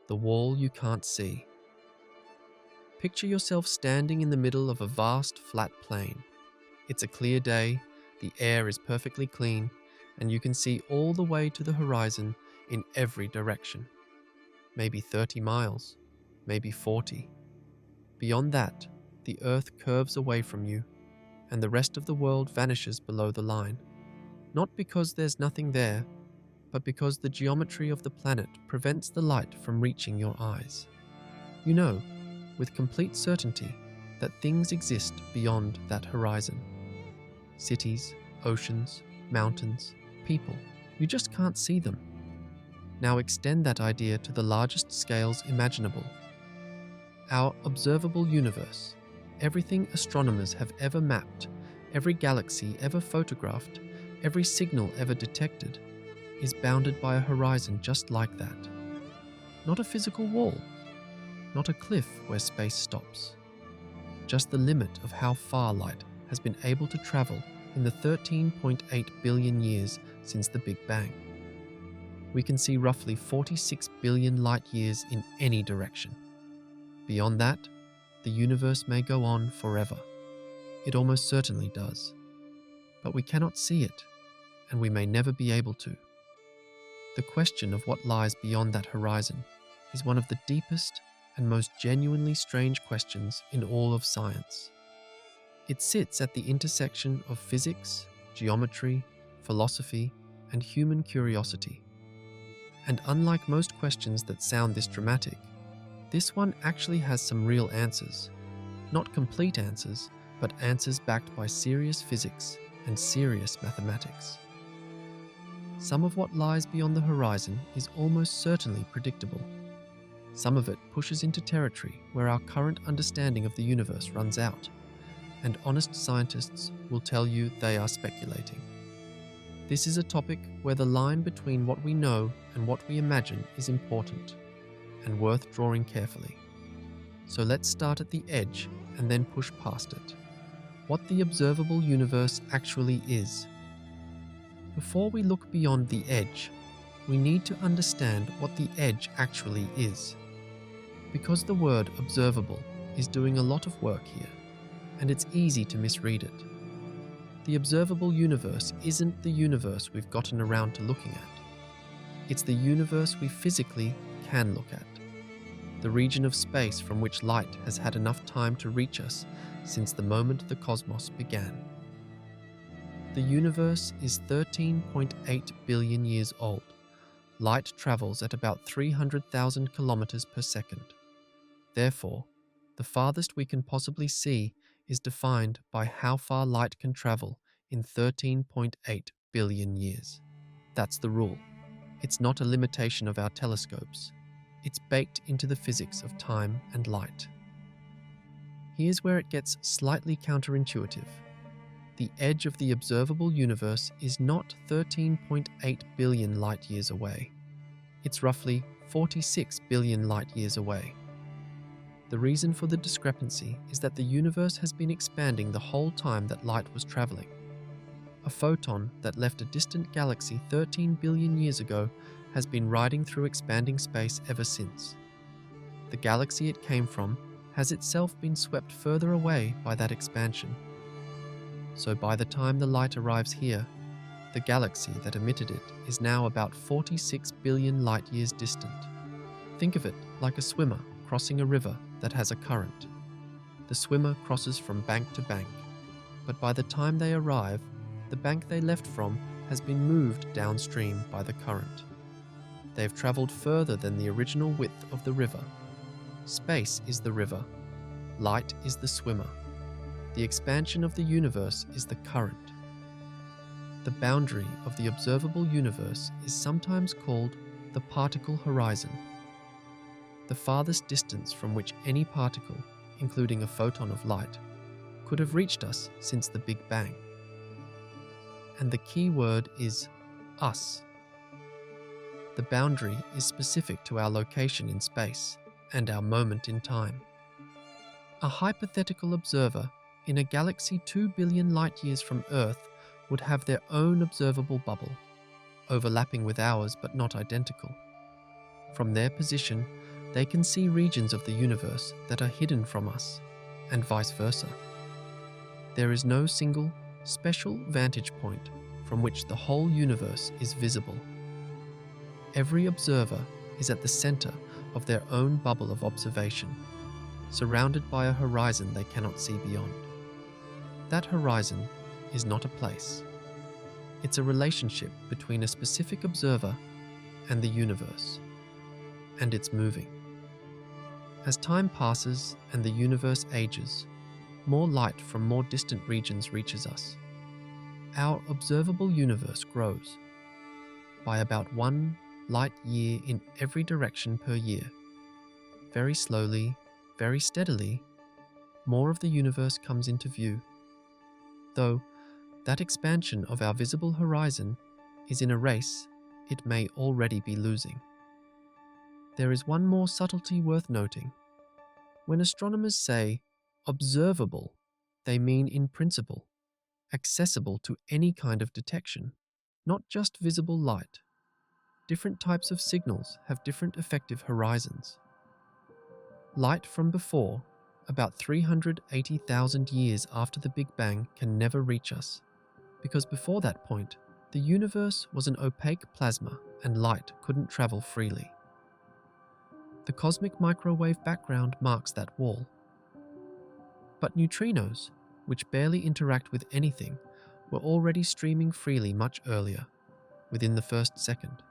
the wall you can't see. Picture yourself standing in the middle of a vast, flat plain. It's a clear day, the air is perfectly clean, and you can see all the way to the horizon in every direction. Maybe 30 miles, maybe 40. Beyond that, the Earth curves away from you, and the rest of the world vanishes below the line. Not because there's nothing there, but because the geometry of the planet prevents the light from reaching your eyes. You know, with complete certainty, that things exist beyond that horizon. Cities, oceans, mountains, people. You just can't see them. Now extend that idea to the largest scales imaginable. Our observable universe, everything astronomers have ever mapped, every galaxy ever photographed, every signal ever detected, is bounded by a horizon just like that. Not a physical wall, not a cliff where space stops. Just the limit of how far light has been able to travel in the 13.8 billion years since the Big Bang. We can see roughly 46 billion light years in any direction. Beyond that, the universe may go on forever. It almost certainly does. But we cannot see it, and we may never be able to. The question of what lies beyond that horizon is one of the deepest and most genuinely strange questions in all of science. It sits at the intersection of physics, geometry, philosophy, and human curiosity. And unlike most questions that sound this dramatic, this one actually has some real answers. Not complete answers, but answers backed by serious physics and serious mathematics. Some of what lies beyond the horizon is almost certainly predictable. Some of it pushes into territory where our current understanding of the universe runs out, and honest scientists will tell you they are speculating. This is a topic where the line between what we know and what we imagine is important, and worth drawing carefully. So let's start at the edge and then push past it. What the observable universe actually is. Before we look beyond the edge, we need to understand what the edge actually is. Because the word observable is doing a lot of work here, and it's easy to misread it. The observable universe isn't the universe we've gotten around to looking at. It's the universe we physically can look at. The region of space from which light has had enough time to reach us since the moment the cosmos began. The universe is 13.8 billion years old. Light travels at about 300,000 kilometers per second. Therefore, the farthest we can possibly see is defined by how far light can travel in 13.8 billion years. That's the rule. It's not a limitation of our telescopes. It's baked into the physics of time and light. Here's where it gets slightly counterintuitive. The edge of the observable universe is not 13.8 billion light years away. It's roughly 46 billion light years away. The reason for the discrepancy is that the universe has been expanding the whole time that light was traveling. A photon that left a distant galaxy 13 billion years ago has been riding through expanding space ever since. The galaxy it came from has itself been swept further away by that expansion. So by the time the light arrives here, the galaxy that emitted it is now about 46 billion light years distant. Think of it like a swimmer crossing a river that has a current. The swimmer crosses from bank to bank, but by the time they arrive, the bank they left from has been moved downstream by the current. They've traveled further than the original width of the river. Space is the river. Light is the swimmer. The expansion of the universe is the current. The boundary of the observable universe is sometimes called the particle horizon, the farthest distance from which any particle, including a photon of light, could have reached us since the Big Bang. And the key word is us. The boundary is specific to our location in space and our moment in time. A hypothetical observer in a galaxy 2 billion light years from Earth would have their own observable bubble, overlapping with ours but not identical. From their position, they can see regions of the universe that are hidden from us, and vice versa. There is no single, special vantage point from which the whole universe is visible. Every observer is at the center of their own bubble of observation, surrounded by a horizon they cannot see beyond. That horizon is not a place. It's a relationship between a specific observer and the universe, and it's moving. As time passes and the universe ages, more light from more distant regions reaches us. Our observable universe grows by about 1 light year in every direction per year. Very slowly, very steadily, more of the universe comes into view. Though that expansion of our visible horizon is in a race it may already be losing. There is one more subtlety worth noting. When astronomers say observable, they mean in principle, accessible to any kind of detection, not just visible light. Different types of signals have different effective horizons. Light from before, about 380,000 years after the Big Bang, can never reach us, because before that point, the universe was an opaque plasma and light couldn't travel freely. The cosmic microwave background marks that wall. But neutrinos, which barely interact with anything, were already streaming freely much earlier, within the first second.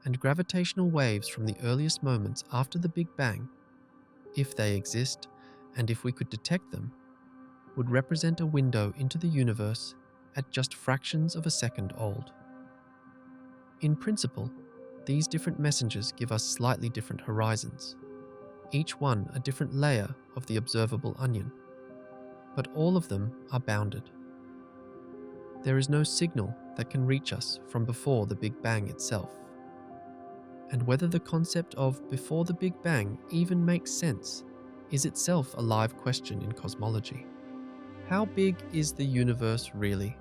And gravitational waves from the earliest moments after the Big Bang, if they exist and if we could detect them, would represent a window into the universe at just fractions of a second old. In principle, these different messengers give us slightly different horizons, each one a different layer of the observable onion, but all of them are bounded. There is no signal that can reach us from before the Big Bang itself. And whether the concept of before the Big Bang even makes sense is itself a live question in cosmology. How big is the universe really?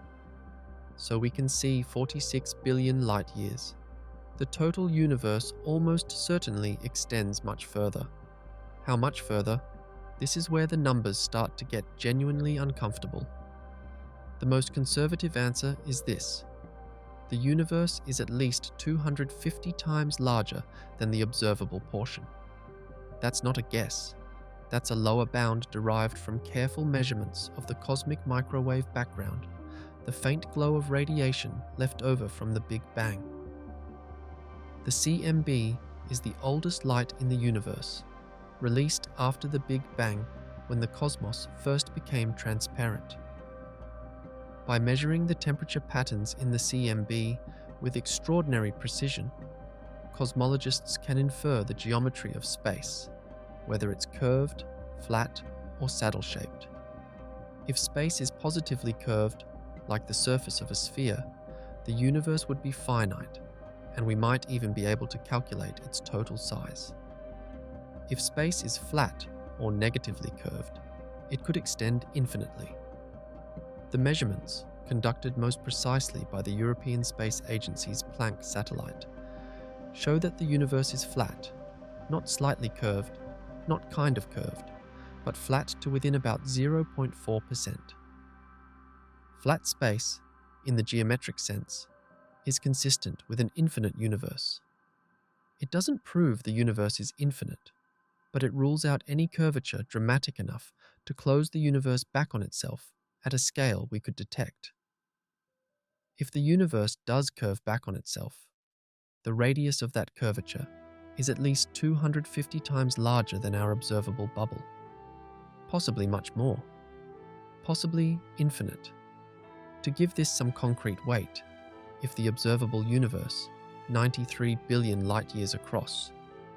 So we can see 46 billion light years. The total universe almost certainly extends much further. How much further? This is where the numbers start to get genuinely uncomfortable. The most conservative answer is this. The universe is at least 250 times larger than the observable portion. That's not a guess. That's a lower bound derived from careful measurements of the cosmic microwave background, the faint glow of radiation left over from the Big Bang. The CMB is the oldest light in the universe, released after the Big Bang when the cosmos first became transparent. By measuring the temperature patterns in the CMB with extraordinary precision, cosmologists can infer the geometry of space, whether it's curved, flat, or saddle-shaped. If space is positively curved, like the surface of a sphere, the universe would be finite, and we might even be able to calculate its total size. If space is flat or negatively curved, it could extend infinitely. The measurements, conducted most precisely by the European Space Agency's Planck satellite, show that the universe is flat, not slightly curved, not kind of curved, but flat to within about 0.4%. Flat space, in the geometric sense, is consistent with an infinite universe. It doesn't prove the universe is infinite, but it rules out any curvature dramatic enough to close the universe back on itself at a scale we could detect. If the universe does curve back on itself, the radius of that curvature is at least 250 times larger than our observable bubble. Possibly much more. Possibly infinite. To give this some concrete weight, if the observable universe, 93 billion light-years across,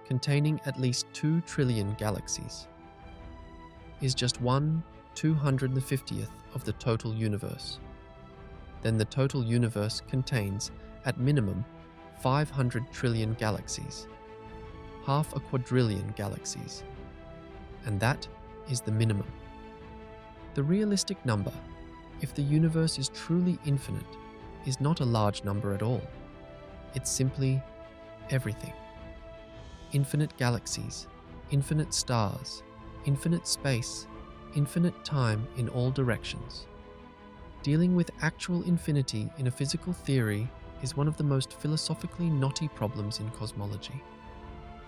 containing at least 2 trillion galaxies, is just 1/250th of the total universe, then the total universe contains, at minimum, 500 trillion galaxies, half a quadrillion galaxies, and that is the minimum. The realistic number, if the universe is truly infinite, is not a large number at all. It's simply everything. infinite galaxies, infinite stars, infinite space, infinite time in all directions. Dealing with actual infinity in a physical theory is one of the most philosophically knotty problems in cosmology,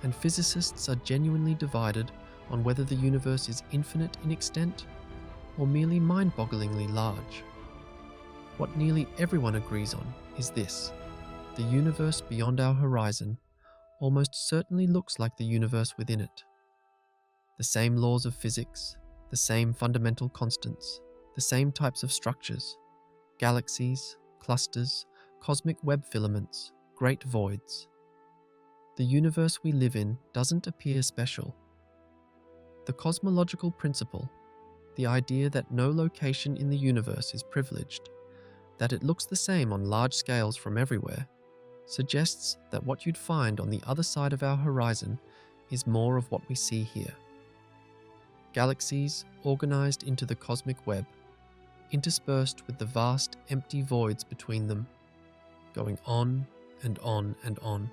and physicists are genuinely divided on whether the universe is infinite in extent or merely mind-bogglingly large. What nearly everyone agrees on is this: the universe beyond our horizon almost certainly looks like the universe within it. The same laws of physics, the same fundamental constants, the same types of structures: galaxies, clusters, cosmic web filaments, great voids. The universe we live in doesn't appear special. The cosmological principle, the idea that no location in the universe is privileged, that it looks the same on large scales from everywhere, suggests that what you'd find on the other side of our horizon is more of what we see here. Galaxies organized into the cosmic web, interspersed with the vast empty voids between them, going on and on and on.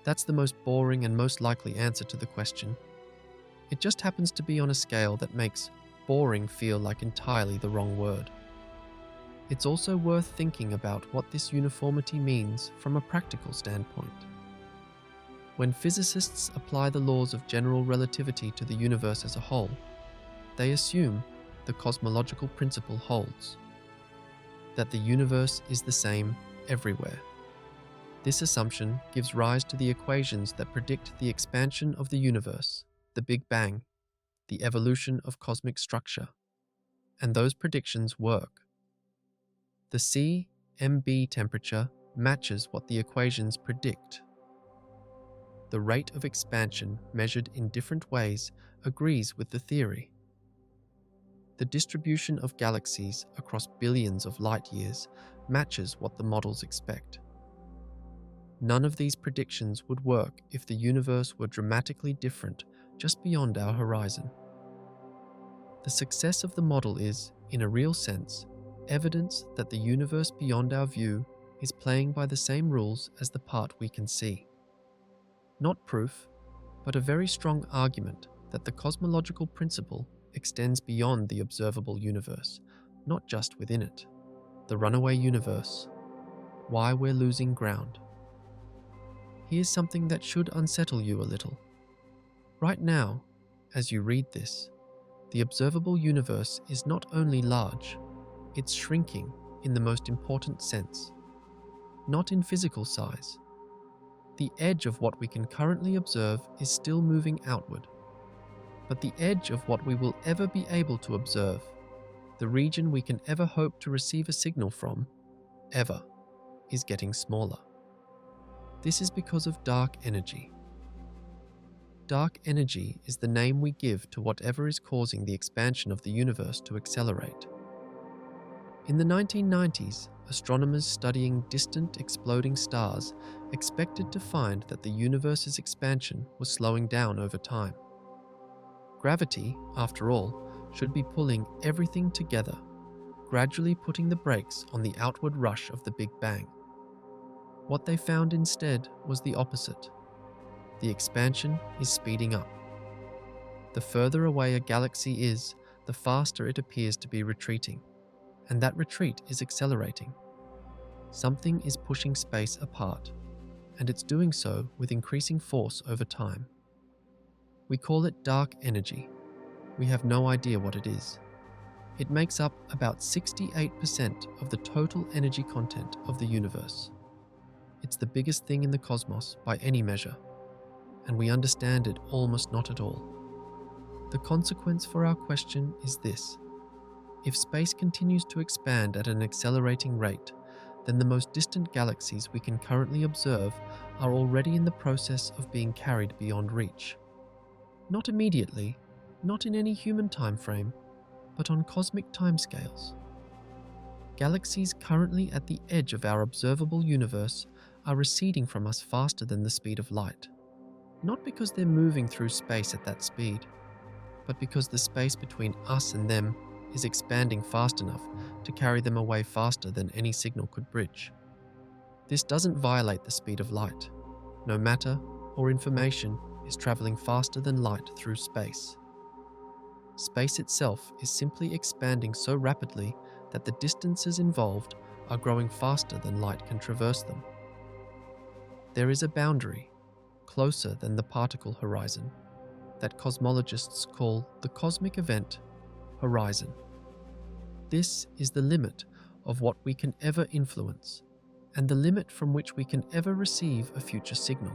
That's the most boring and most likely answer to the question. It just happens to be on a scale that makes boring feel like entirely the wrong word. It's also worth thinking about what this uniformity means from a practical standpoint. When physicists apply the laws of general relativity to the universe as a whole, they assume the cosmological principle holds, that the universe is the same everywhere. This assumption gives rise to the equations that predict the expansion of the universe, the Big Bang, the evolution of cosmic structure, and those predictions work. The CMB temperature matches what the equations predict. The rate of expansion measured in different ways agrees with the theory. The distribution of galaxies across billions of light years matches what the models expect. None of these predictions would work if the universe were dramatically different just beyond our horizon. The success of the model is, in a real sense, evidence that the universe beyond our view is playing by the same rules as the part we can see. Not proof, but a very strong argument that the cosmological principle extends beyond the observable universe, not just within it. The runaway universe. Why we're losing ground. Here's something that should unsettle you a little. Right now, as you read this, the observable universe is not only large, it's shrinking in the most important sense. Not in physical size. The edge of what we can currently observe is still moving outward. But the edge of what we will ever be able to observe, the region we can ever hope to receive a signal from, ever, is getting smaller. This is because of dark energy. Dark energy is the name we give to whatever is causing the expansion of the universe to accelerate. In the 1990s, astronomers studying distant exploding stars expected to find that the universe's expansion was slowing down over time. Gravity, after all, should be pulling everything together, gradually putting the brakes on the outward rush of the Big Bang. What they found instead was the opposite. The expansion is speeding up. The further away a galaxy is, the faster it appears to be retreating, and that retreat is accelerating. Something is pushing space apart, and it's doing so with increasing force over time. We call it dark energy. We have no idea what it is. It makes up about 68% of the total energy content of the universe. It's the biggest thing in the cosmos by any measure, and we understand it almost not at all. The consequence for our question is this: if space continues to expand at an accelerating rate, then the most distant galaxies we can currently observe are already in the process of being carried beyond reach. Not immediately, not in any human time frame, but on cosmic timescales. Galaxies currently at the edge of our observable universe are receding from us faster than the speed of light. Not because they're moving through space at that speed, but because the space between us and them is expanding fast enough to carry them away faster than any signal could bridge. This doesn't violate the speed of light. No matter, or information is traveling faster than light through space. Space itself is simply expanding so rapidly that the distances involved are growing faster than light can traverse them. There is a boundary, closer than the particle horizon, that cosmologists call the cosmic event horizon. This is the limit of what we can ever influence, and the limit from which we can ever receive a future signal.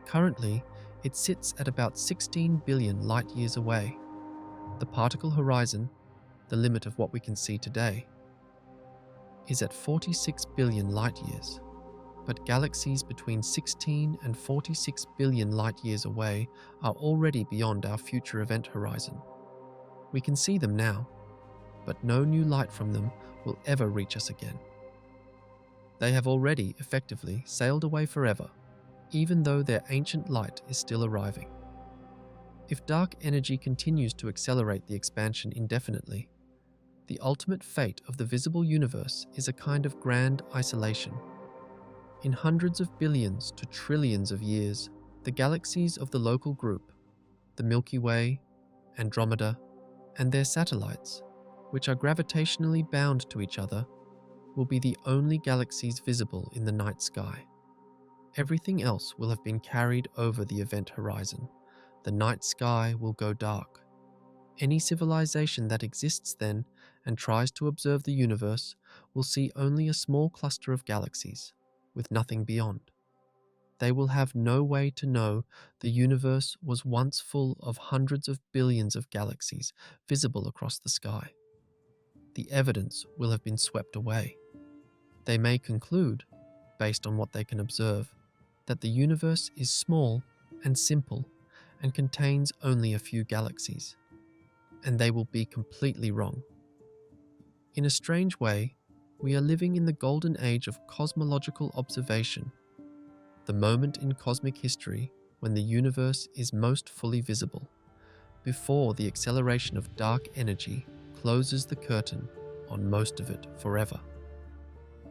Currently, it sits at about 16 billion light-years away. The particle horizon, the limit of what we can see today, is at 46 billion light-years, but galaxies between 16 and 46 billion light-years away are already beyond our future event horizon. We can see them now, but no new light from them will ever reach us again. They have already effectively sailed away forever, even though their ancient light is still arriving. If dark energy continues to accelerate the expansion indefinitely, the ultimate fate of the visible universe is a kind of grand isolation. In hundreds of billions to trillions of years, the galaxies of the local group, the Milky Way, Andromeda, and their satellites, which are gravitationally bound to each other, will be the only galaxies visible in the night sky. Everything else will have been carried over the event horizon. The night sky will go dark. Any civilization that exists then and tries to observe the universe will see only a small cluster of galaxies, with nothing beyond. They will have no way to know the universe was once full of hundreds of billions of galaxies visible across the sky. The evidence will have been swept away. They may conclude, based on what they can observe, that the universe is small and simple and contains only a few galaxies. And they will be completely wrong. In a strange way, we are living in the golden age of cosmological observation, the moment in cosmic history when the universe is most fully visible, before the acceleration of dark energy closes the curtain on most of it forever.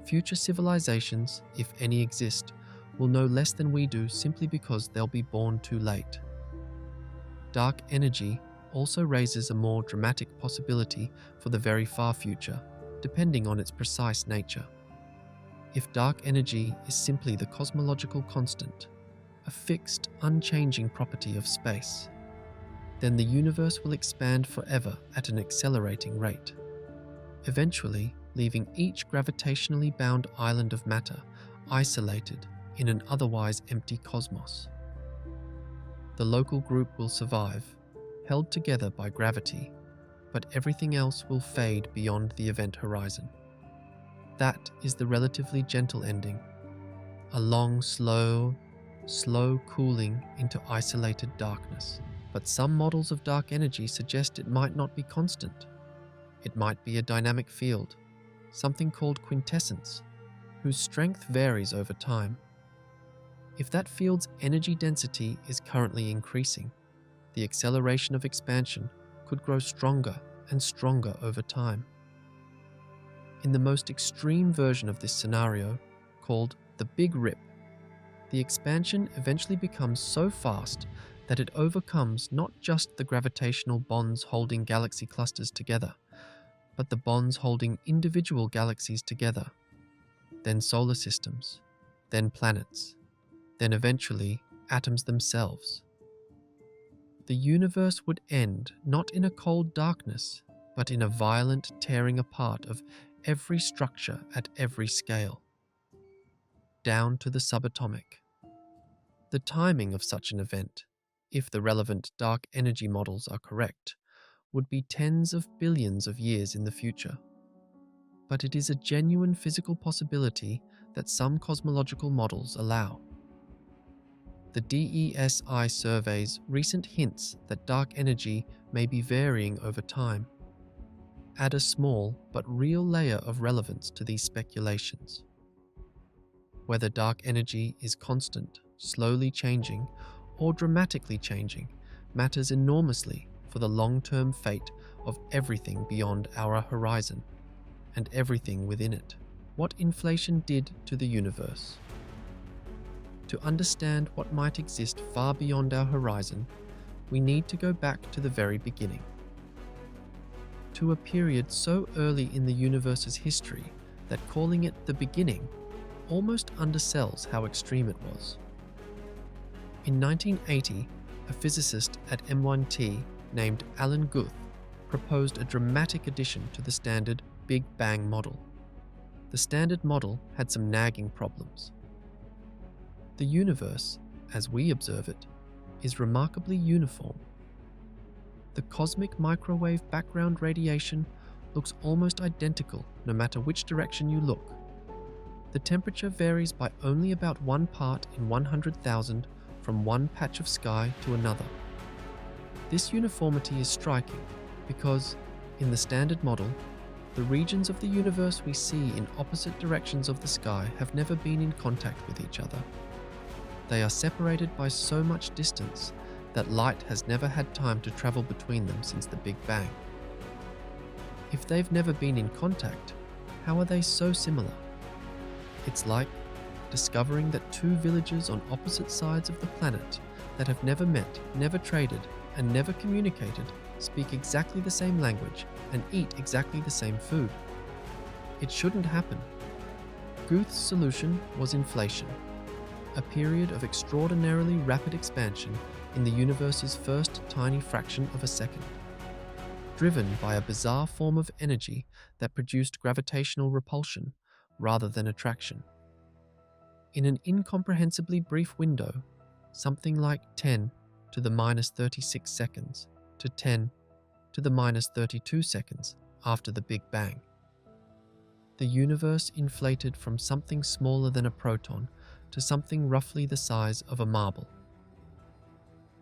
Future civilizations, if any exist, will know less than we do simply because they'll be born too late. Dark energy also raises a more dramatic possibility for the very far future, depending on its precise nature. If dark energy is simply the cosmological constant, a fixed, unchanging property of space, then the universe will expand forever at an accelerating rate, eventually leaving each gravitationally bound island of matter isolated in an otherwise empty cosmos. The local group will survive, held together by gravity, but everything else will fade beyond the event horizon. That is the relatively gentle ending, a long, slow cooling into isolated darkness. But some models of dark energy suggest it might not be constant. It might be a dynamic field, something called quintessence, whose strength varies over time. If that field's energy density is currently increasing, the acceleration of expansion could grow stronger and stronger over time. In the most extreme version of this scenario, called the Big Rip, the expansion eventually becomes so fast that it overcomes not just the gravitational bonds holding galaxy clusters together, but the bonds holding individual galaxies together, then solar systems, then planets, then eventually atoms themselves. The universe would end not in a cold darkness, but in a violent tearing apart of every structure at every scale, down to the subatomic. The timing of such an event, if the relevant dark energy models are correct, would be tens of billions of years in the future. But it is a genuine physical possibility that some cosmological models allow. The DESI survey's recent hints that dark energy may be varying over time add a small but real layer of relevance to these speculations. Whether dark energy is constant, slowly changing, or dramatically changing matters enormously for the long-term fate of everything beyond our horizon and everything within it. What inflation did to the universe. To understand what might exist far beyond our horizon, we need to go back to the very beginning. To a period so early in the universe's history that calling it the beginning almost undersells how extreme it was. In 1980, a physicist at MIT named Alan Guth proposed a dramatic addition to the standard Big Bang model. The standard model had some nagging problems. The universe, as we observe it, is remarkably uniform. The cosmic microwave background radiation looks almost identical no matter which direction you look. The temperature varies by only about 1 part in 100,000 from one patch of sky to another. This uniformity is striking because, in the standard model, the regions of the universe we see in opposite directions of the sky have never been in contact with each other. They are separated by so much distance that light has never had time to travel between them since the Big Bang. If they've never been in contact, how are they so similar? It's like discovering that two villages on opposite sides of the planet that have never met, never traded, and never communicated speak exactly the same language and eat exactly the same food. It shouldn't happen. Guth's solution was inflation, a period of extraordinarily rapid expansion in the universe's first tiny fraction of a second, driven by a bizarre form of energy that produced gravitational repulsion rather than attraction. In an incomprehensibly brief window, something like 10 to the minus 36 seconds to 10 to the minus 32 seconds after the Big Bang, the universe inflated from something smaller than a proton to something roughly the size of a marble.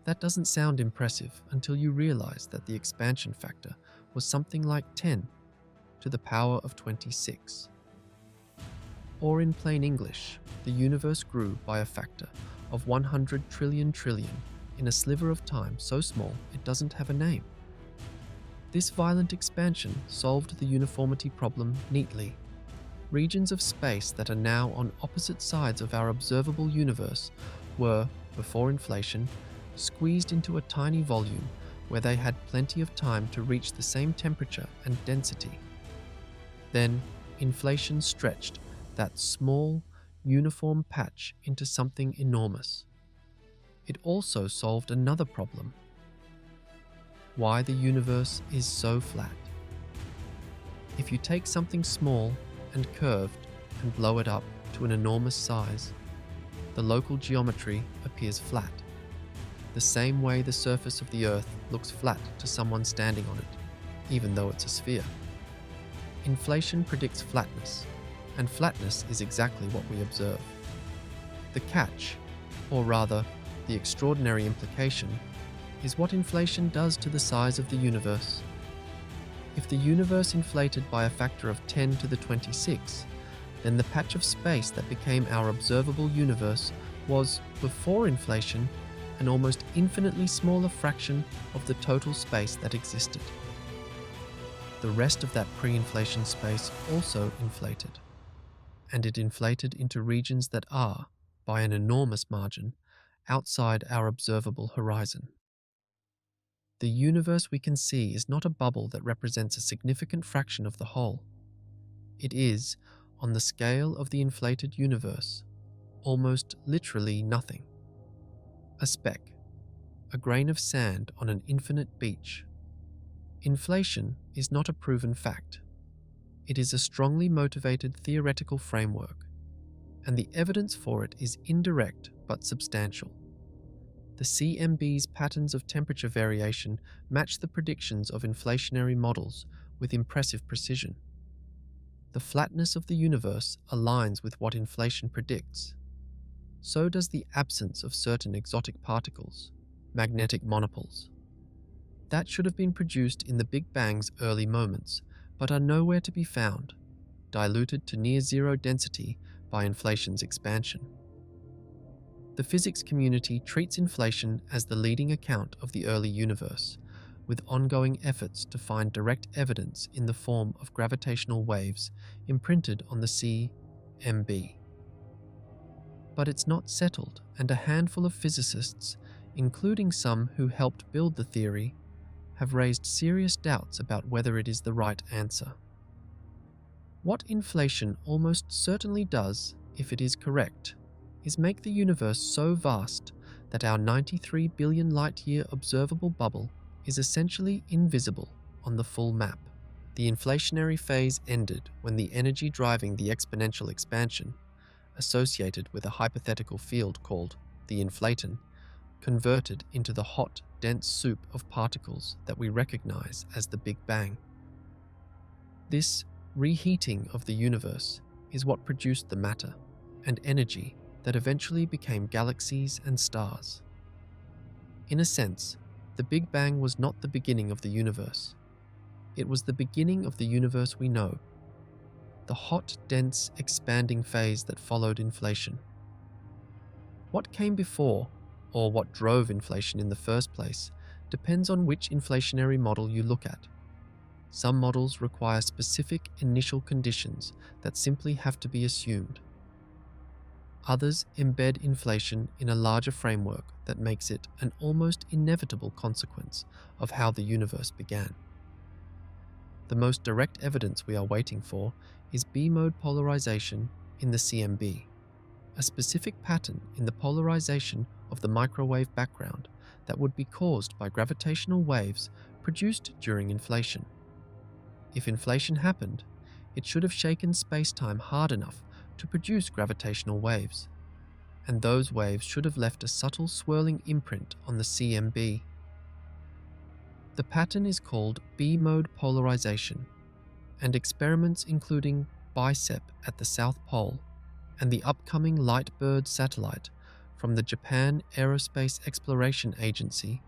That doesn't sound impressive until you realize that the expansion factor was something like 10 to the power of 26. Or in plain English, the universe grew by a factor of 100 trillion in a sliver of time so small it doesn't have a name. This violent expansion solved the uniformity problem neatly. Regions of space that are now on opposite sides of our observable universe were, before inflation, squeezed into a tiny volume where they had plenty of time to reach the same temperature and density. Then, inflation stretched that small, uniform patch into something enormous. It also solved another problem: why the universe is so flat. If you take something small and curved and blow it up to an enormous size, the local geometry appears flat, the same way the surface of the Earth looks flat to someone standing on it, even though it's a sphere. Inflation predicts flatness, and flatness is exactly what we observe. The catch, or rather, the extraordinary implication, is what inflation does to the size of the universe. If the universe inflated by a factor of 10 to the 26, then the patch of space that became our observable universe was, before inflation, an almost infinitely smaller fraction of the total space that existed. The rest of that pre-inflation space also inflated, and it inflated into regions that are, by an enormous margin, outside our observable horizon. The universe we can see is not a bubble that represents a significant fraction of the whole. It is, on the scale of the inflated universe, almost literally nothing. A speck, a grain of sand on an infinite beach. Inflation is not a proven fact. It is a strongly motivated theoretical framework, and the evidence for it is indirect but substantial. The CMB's patterns of temperature variation match the predictions of inflationary models with impressive precision. The flatness of the universe aligns with what inflation predicts. So does the absence of certain exotic particles, magnetic monopoles. That should have been produced in the Big Bang's early moments, but are nowhere to be found, diluted to near zero density by inflation's expansion. The physics community treats inflation as the leading account of the early universe, with ongoing efforts to find direct evidence in the form of gravitational waves imprinted on the CMB. But it's not settled, and a handful of physicists, including some who helped build the theory, have raised serious doubts about whether it is the right answer. What inflation almost certainly does, if it is correct, is make the universe so vast that our 93 billion light-year observable bubble is essentially invisible on the full map. The inflationary phase ended when the energy driving the exponential expansion, associated with a hypothetical field called the inflaton, converted into the hot, dense soup of particles that we recognize as the Big Bang. This reheating of the universe is what produced the matter and energy that eventually became galaxies and stars. In a sense, the Big Bang was not the beginning of the universe. It was the beginning of the universe we know, the hot, dense, expanding phase that followed inflation. What came before, or what drove inflation in the first place, depends on which inflationary model you look at. Some models require specific initial conditions that simply have to be assumed. Others embed inflation in a larger framework that makes it an almost inevitable consequence of how the universe began. The most direct evidence we are waiting for is B-mode polarization in the CMB, a specific pattern in the polarization of the microwave background that would be caused by gravitational waves produced during inflation. If inflation happened, it should have shaken space-time hard enough to produce gravitational waves, and those waves should have left a subtle swirling imprint on the CMB. The pattern is called B-mode polarization, and experiments including BICEP at the South Pole and the upcoming Lightbird satellite from the Japan Aerospace Exploration Agency,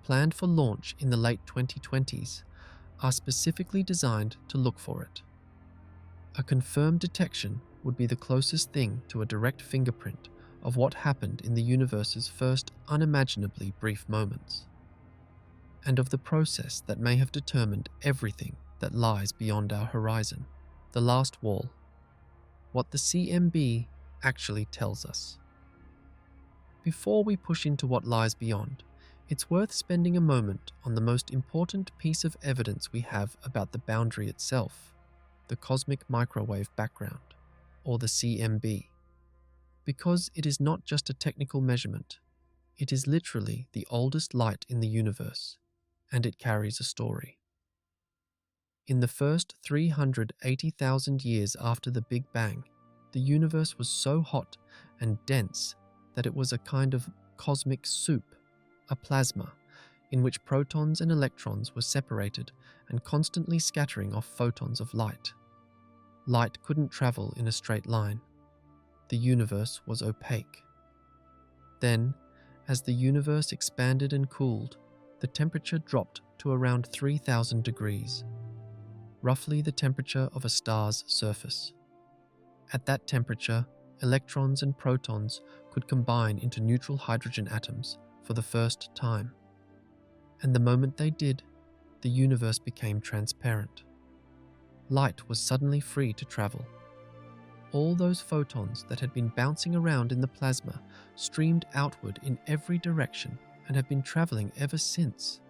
planned for launch in the late 2020s, are specifically designed to look for it. A confirmed detection would be the closest thing to a direct fingerprint of what happened in the universe's first unimaginably brief moments, and of the process that may have determined everything that lies beyond our horizon, the last wall, what the CMB actually tells us. Before we push into what lies beyond, it's worth spending a moment on the most important piece of evidence we have about the boundary itself, the cosmic microwave background, or the CMB. Because it is not just a technical measurement, it is literally the oldest light in the universe, and it carries a story. In the first 380,000 years after the Big Bang, the universe was so hot and dense that it was a kind of cosmic soup, a plasma, in which protons and electrons were separated and constantly scattering off photons of light. Light couldn't travel in a straight line. The universe was opaque. Then, as the universe expanded and cooled, the temperature dropped to around 3,000 degrees, roughly the temperature of a star's surface. At that temperature, electrons and protons could combine into neutral hydrogen atoms for the first time. And the moment they did, the universe became transparent. Light was suddenly free to travel. All those photons that had been bouncing around in the plasma streamed outward in every direction and have been traveling ever since,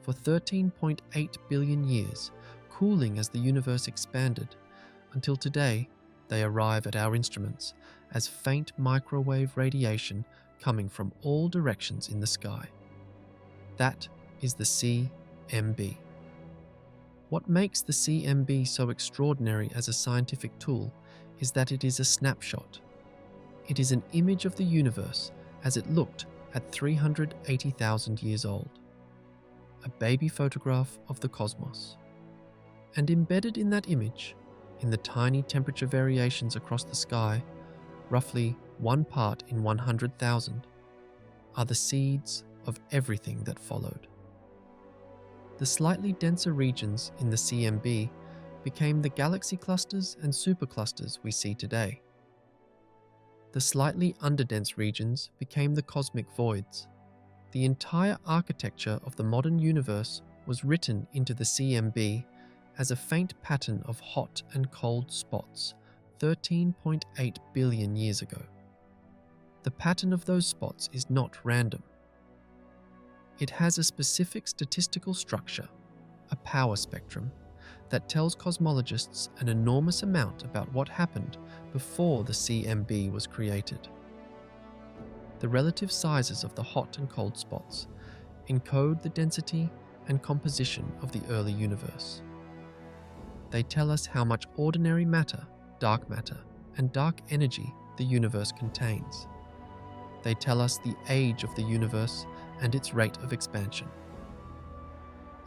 for 13.8 billion years, cooling as the universe expanded, until today they arrive at our instruments as faint microwave radiation coming from all directions in the sky. That is the CMB. What makes the CMB so extraordinary as a scientific tool is that it is a snapshot. It is an image of the universe as it looked at 380,000 years old. A baby photograph of the cosmos. And embedded in that image, in the tiny temperature variations across the sky, roughly 1 part in 100,000, are the seeds of everything that followed. The slightly denser regions in the CMB became the galaxy clusters and superclusters we see today. The slightly underdense regions became the cosmic voids. The entire architecture of the modern universe was written into the CMB as a faint pattern of hot and cold spots 13.8 billion years ago. The pattern of those spots is not random. It has a specific statistical structure, a power spectrum, that tells cosmologists an enormous amount about what happened before the CMB was created. The relative sizes of the hot and cold spots encode the density and composition of the early universe. They tell us how much ordinary matter, and dark energy the universe contains. They tell us the age of the universe and its rate of expansion.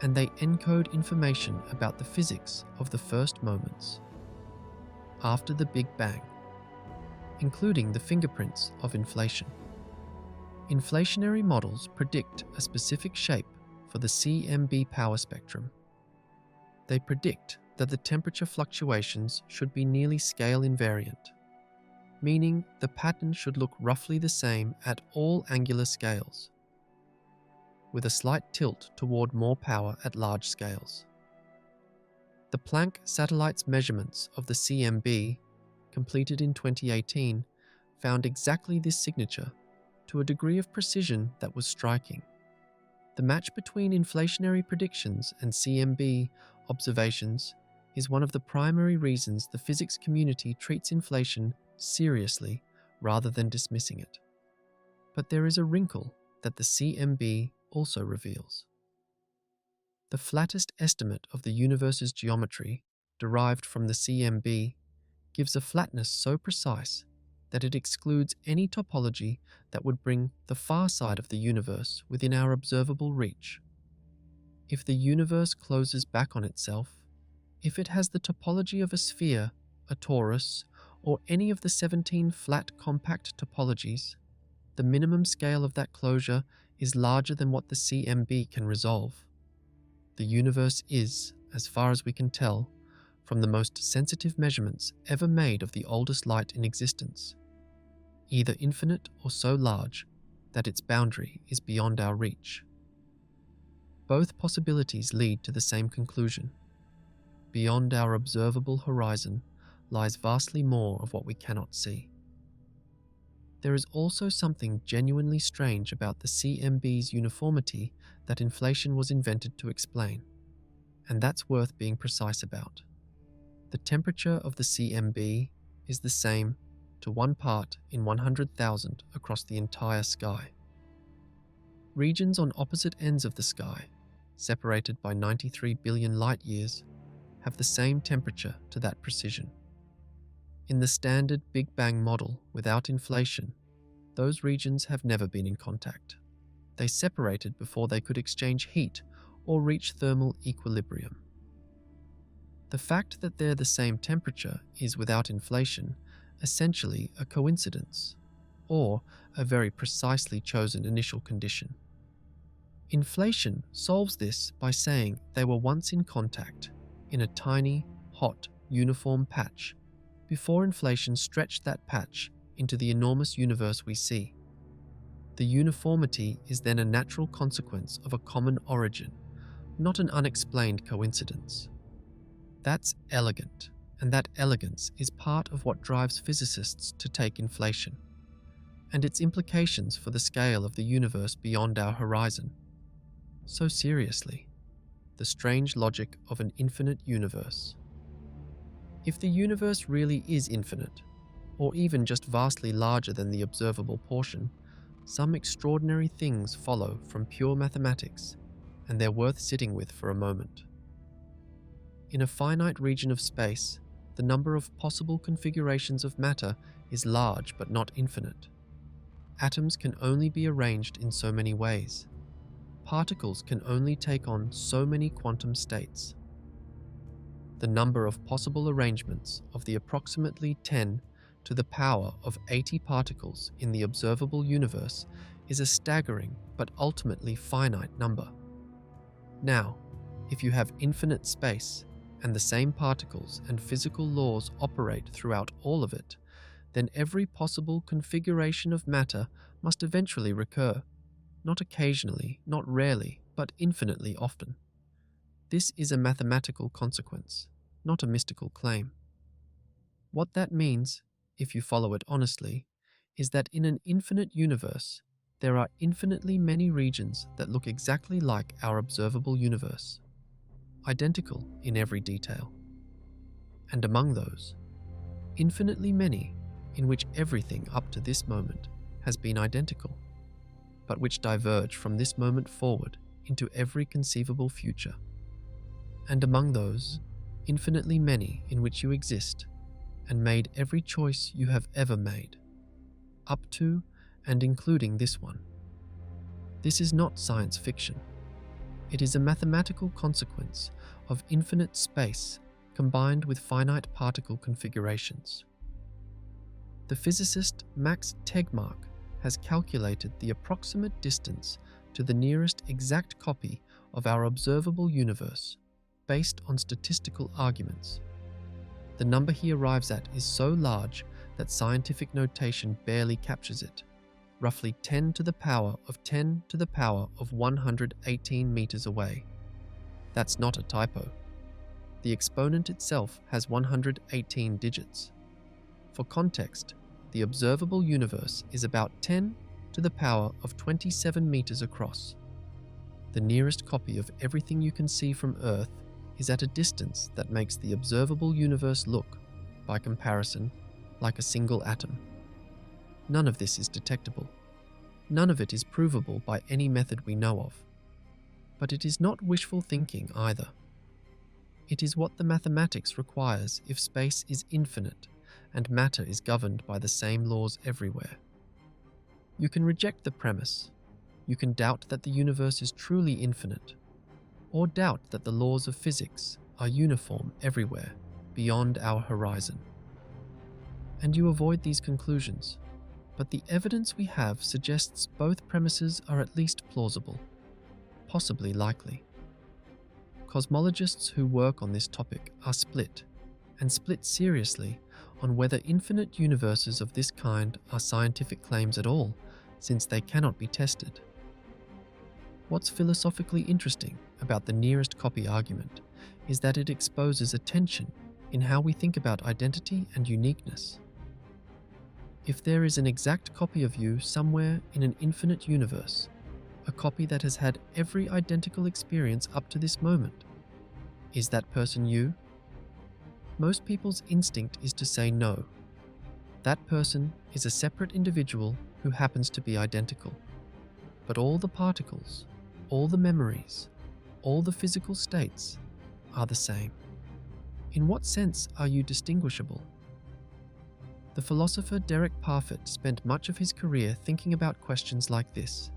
And they encode information about the physics of the first moments after the Big Bang, including the fingerprints of inflation. Inflationary models predict a specific shape for the CMB power spectrum. They predict that the temperature fluctuations should be nearly scale invariant, meaning the pattern should look roughly the same at all angular scales, with a slight tilt toward more power at large scales. The Planck satellite's measurements of the CMB, completed in 2018, found exactly this signature to a degree of precision that was striking. The match between inflationary predictions and CMB observations is one of the primary reasons the physics community treats inflation seriously rather than dismissing it. But there is a wrinkle that the CMB also reveals. The flattest estimate of the universe's geometry, derived from the CMB, gives a flatness so precise that it excludes any topology that would bring the far side of the universe within our observable reach. If the universe closes back on itself, if it has the topology of a sphere, a torus, or any of the 17 flat compact topologies, the minimum scale of that closure is larger than what the CMB can resolve. The universe is, as far as we can tell, from the most sensitive measurements ever made of the oldest light in existence, either infinite or so large that its boundary is beyond our reach. Both possibilities lead to the same conclusion. Beyond our observable horizon lies vastly more of what we cannot see. There is also something genuinely strange about the CMB's uniformity that inflation was invented to explain, and that's worth being precise about. The temperature of the CMB is the same to 1 part in 100,000 across the entire sky. Regions on opposite ends of the sky, separated by 93 billion light-years, have the same temperature to that precision. In the standard Big Bang model without inflation, those regions have never been in contact. They separated before they could exchange heat or reach thermal equilibrium. The fact that they're the same temperature is, without inflation, essentially a coincidence, or a very precisely chosen initial condition. Inflation solves this by saying they were once in contact, in a tiny, hot, uniform patch, before inflation stretched that patch into the enormous universe we see. The uniformity is then a natural consequence of a common origin, not an unexplained coincidence. That's elegant, and that elegance is part of what drives physicists to take inflation, and its implications for the scale of the universe beyond our horizon so seriously. The strange logic of an infinite universe. If the universe really is infinite, or even just vastly larger than the observable portion, some extraordinary things follow from pure mathematics, and they're worth sitting with for a moment. In a finite region of space, the number of possible configurations of matter is large but not infinite. Atoms can only be arranged in so many ways. Particles can only take on so many quantum states. The number of possible arrangements of the approximately 10 to the power of 80 particles in the observable universe is a staggering but ultimately finite number. Now, if you have infinite space and the same particles and physical laws operate throughout all of it, then every possible configuration of matter must eventually recur. Not occasionally, not rarely, but infinitely often. This is a mathematical consequence, not a mystical claim. What that means, if you follow it honestly, is that in an infinite universe, there are infinitely many regions that look exactly like our observable universe, identical in every detail. And among those, infinitely many in which everything up to this moment has been identical, but which diverge from this moment forward into every conceivable future. And among those, infinitely many in which you exist and made every choice you have ever made, up to and including this one. This is not science fiction. It is a mathematical consequence of infinite space combined with finite particle configurations. The physicist Max Tegmark has calculated the approximate distance to the nearest exact copy of our observable universe based on statistical arguments. The number he arrives at is so large that scientific notation barely captures it, roughly 10 to the power of 10 to the power of 118 meters away. That's not a typo. The exponent itself has 118 digits. For context, the observable universe is about 10 to the power of 27 meters across. The nearest copy of everything you can see from Earth is at a distance that makes the observable universe look, by comparison, like a single atom. None of this is detectable. None of it is provable by any method we know of. But it is not wishful thinking either. It is what the mathematics requires if space is infinite and matter is governed by the same laws everywhere. You can reject the premise. You can doubt that the universe is truly infinite, or doubt that the laws of physics are uniform everywhere beyond our horizon. And you avoid these conclusions, but the evidence we have suggests both premises are at least plausible, possibly likely. Cosmologists who work on this topic are split, and split seriously, on whether infinite universes of this kind are scientific claims at all, since they cannot be tested. What's philosophically interesting about the nearest copy argument is that it exposes a tension in how we think about identity and uniqueness. If there is an exact copy of you somewhere in an infinite universe, a copy that has had every identical experience up to this moment, is that person you? Most people's instinct is to say no. That person is a separate individual who happens to be identical. But all the particles, all the memories, all the physical states are the same. In what sense are you distinguishable? The philosopher Derek Parfit spent much of his career thinking about questions like this,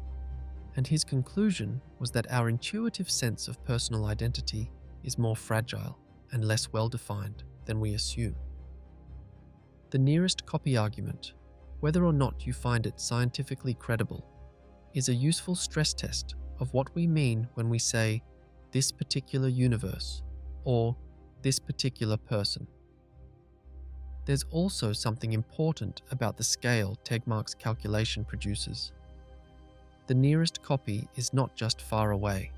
and his conclusion was that our intuitive sense of personal identity is more fragile and less well-defined than we assume. The nearest copy argument, whether or not you find it scientifically credible, is a useful stress test of what we mean when we say, this particular universe, or this particular person. There's also something important about the scale Tegmark's calculation produces. The nearest copy is not just far away.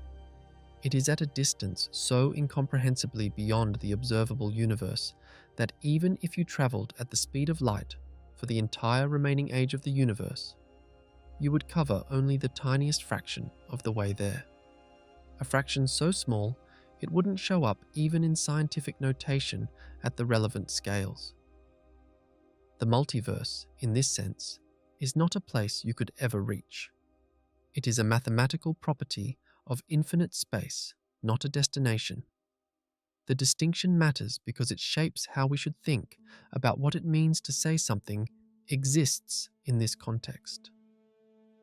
It is at a distance so incomprehensibly beyond the observable universe that even if you traveled at the speed of light for the entire remaining age of the universe, you would cover only the tiniest fraction of the way there. A fraction so small it wouldn't show up even in scientific notation at the relevant scales. The multiverse, in this sense, is not a place you could ever reach. It is a mathematical property of infinite space, not a destination. The distinction matters because it shapes how we should think about what it means to say something exists in this context.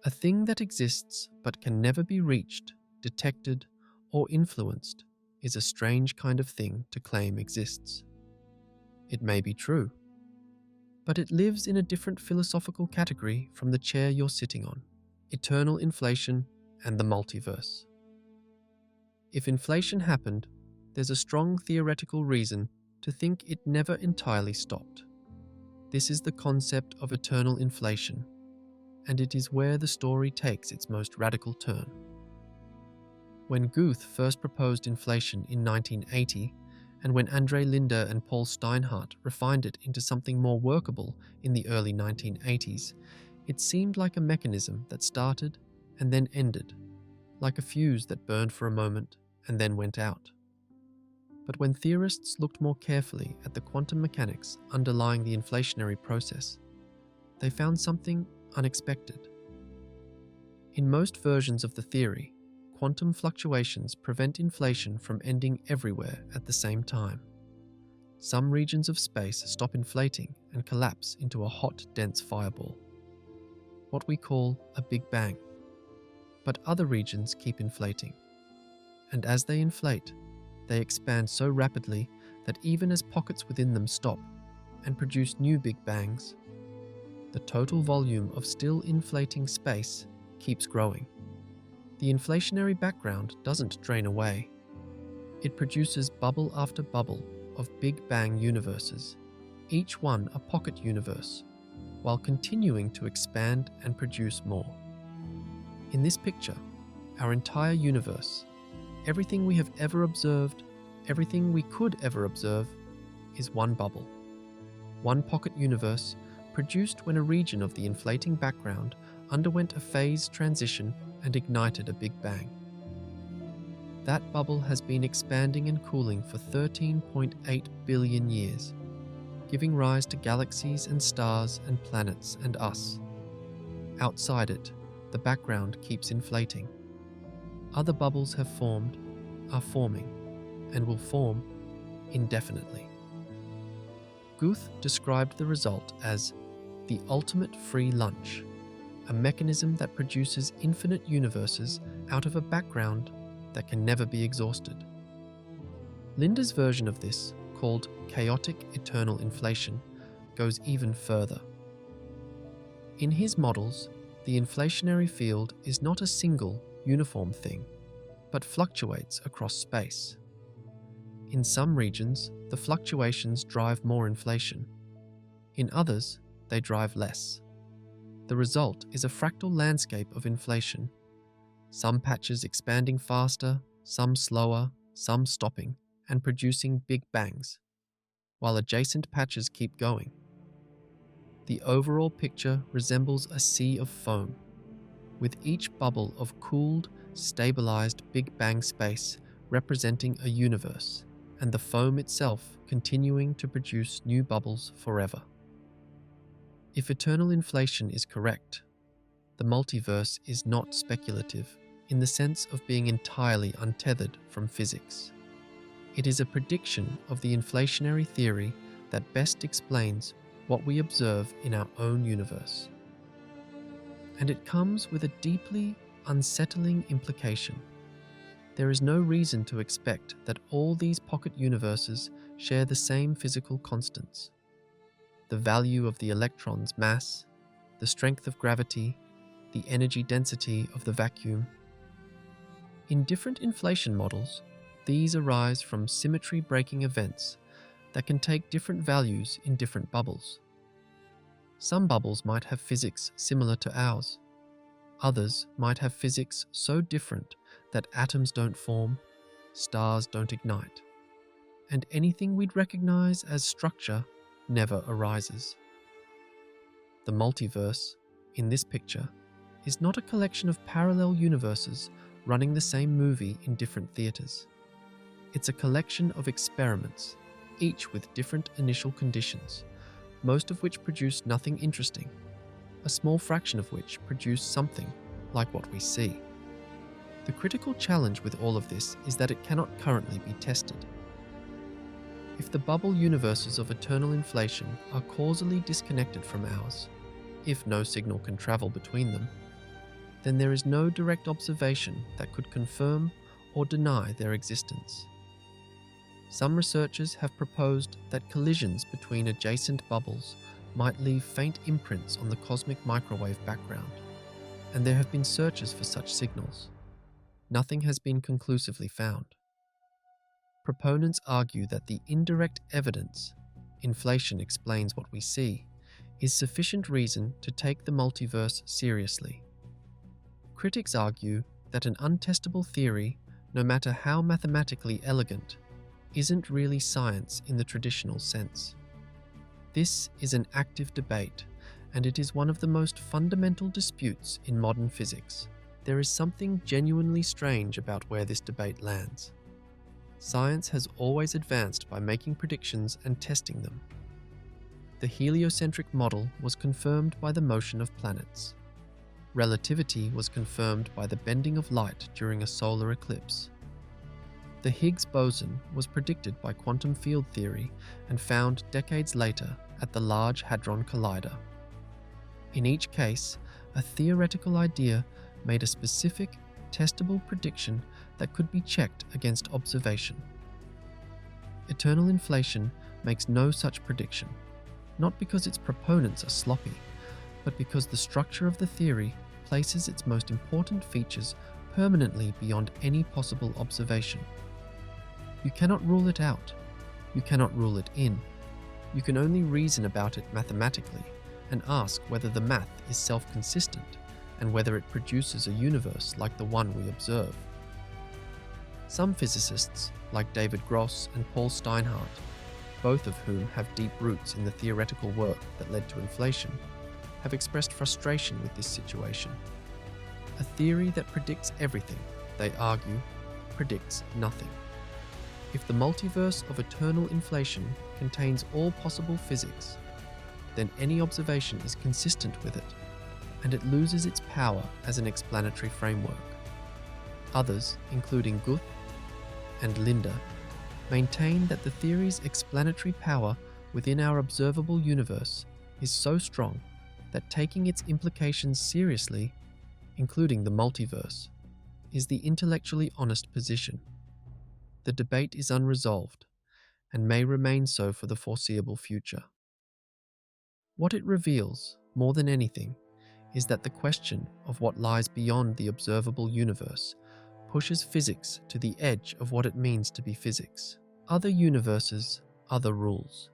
A thing that exists but can never be reached, detected, or influenced is a strange kind of thing to claim exists. It may be true, but it lives in a different philosophical category from the chair you're sitting on, eternal inflation and the multiverse. If inflation happened, there's a strong theoretical reason to think it never entirely stopped. This is the concept of eternal inflation, and it is where the story takes its most radical turn. When Guth first proposed inflation in 1980, and when Andre Linde and Paul Steinhardt refined it into something more workable in the early 1980s, it seemed like a mechanism that started and then ended, like a fuse that burned for a moment and then went out. But when theorists looked more carefully at the quantum mechanics underlying the inflationary process, they found something unexpected. In most versions of the theory, quantum fluctuations prevent inflation from ending everywhere at the same time. Some regions of space stop inflating and collapse into a hot, dense fireball, what we call a Big Bang. But other regions keep inflating. And as they inflate, they expand so rapidly that even as pockets within them stop and produce new Big Bangs, the total volume of still inflating space keeps growing. The inflationary background doesn't drain away. It produces bubble after bubble of Big Bang universes, each one a pocket universe, while continuing to expand and produce more. In this picture, our entire universe, everything we have ever observed, everything we could ever observe, is one bubble. One pocket universe produced when a region of the inflating background underwent a phase transition and ignited a Big Bang. That bubble has been expanding and cooling for 13.8 billion years, giving rise to galaxies and stars and planets and us. Outside it, the background keeps inflating. Other bubbles have formed, are forming, and will form indefinitely. Guth described the result as the ultimate free lunch, a mechanism that produces infinite universes out of a background that can never be exhausted. Linde's version of this, called chaotic eternal inflation, goes even further. In his models, the inflationary field is not a single, uniform thing, but fluctuates across space. In some regions, the fluctuations drive more inflation. In others, they drive less. The result is a fractal landscape of inflation, some patches expanding faster, some slower, some stopping and producing Big Bangs, while adjacent patches keep going. The overall picture resembles a sea of foam, with each bubble of cooled, stabilized Big Bang space representing a universe, and the foam itself continuing to produce new bubbles forever. If eternal inflation is correct, the multiverse is not speculative in the sense of being entirely untethered from physics. It is a prediction of the inflationary theory that best explains what we observe in our own universe. And it comes with a deeply unsettling implication. There is no reason to expect that all these pocket universes share the same physical constants. The value of the electron's mass, the strength of gravity, the energy density of the vacuum. In different inflation models, these arise from symmetry-breaking events that can take different values in different bubbles. Some bubbles might have physics similar to ours. Others might have physics so different that atoms don't form, stars don't ignite, and anything we'd recognize as structure never arises. The multiverse, in this picture, is not a collection of parallel universes running the same movie in different theaters. It's a collection of experiments, each with different initial conditions, most of which produce nothing interesting, a small fraction of which produce something like what we see. The critical challenge with all of this is that it cannot currently be tested. If the bubble universes of eternal inflation are causally disconnected from ours, if no signal can travel between them, then there is no direct observation that could confirm or deny their existence. Some researchers have proposed that collisions between adjacent bubbles might leave faint imprints on the cosmic microwave background, and there have been searches for such signals. Nothing has been conclusively found. Proponents argue that the indirect evidence, inflation explains what we see, is sufficient reason to take the multiverse seriously. Critics argue that an untestable theory, no matter how mathematically elegant, isn't really science in the traditional sense. This is an active debate, and it is one of the most fundamental disputes in modern physics. There is something genuinely strange about where this debate lands. Science has always advanced by making predictions and testing them. The heliocentric model was confirmed by the motion of planets. Relativity was confirmed by the bending of light during a solar eclipse. The Higgs boson was predicted by quantum field theory and found decades later at the Large Hadron Collider. In each case, a theoretical idea made a specific, testable prediction that could be checked against observation. Eternal inflation makes no such prediction, not because its proponents are sloppy, but because the structure of the theory places its most important features permanently beyond any possible observation. You cannot rule it out. You cannot rule it in. You can only reason about it mathematically and ask whether the math is self-consistent and whether it produces a universe like the one we observe. Some physicists, like David Gross and Paul Steinhardt, both of whom have deep roots in the theoretical work that led to inflation, have expressed frustration with this situation. A theory that predicts everything, they argue, predicts nothing. If the multiverse of eternal inflation contains all possible physics, then any observation is consistent with it, and it loses its power as an explanatory framework. Others, including Guth and Linda, maintain that the theory's explanatory power within our observable universe is so strong that taking its implications seriously, including the multiverse, is the intellectually honest position. The debate is unresolved and may remain so for the foreseeable future. What it reveals, more than anything, is that the question of what lies beyond the observable universe pushes physics to the edge of what it means to be physics. Other universes, other rules.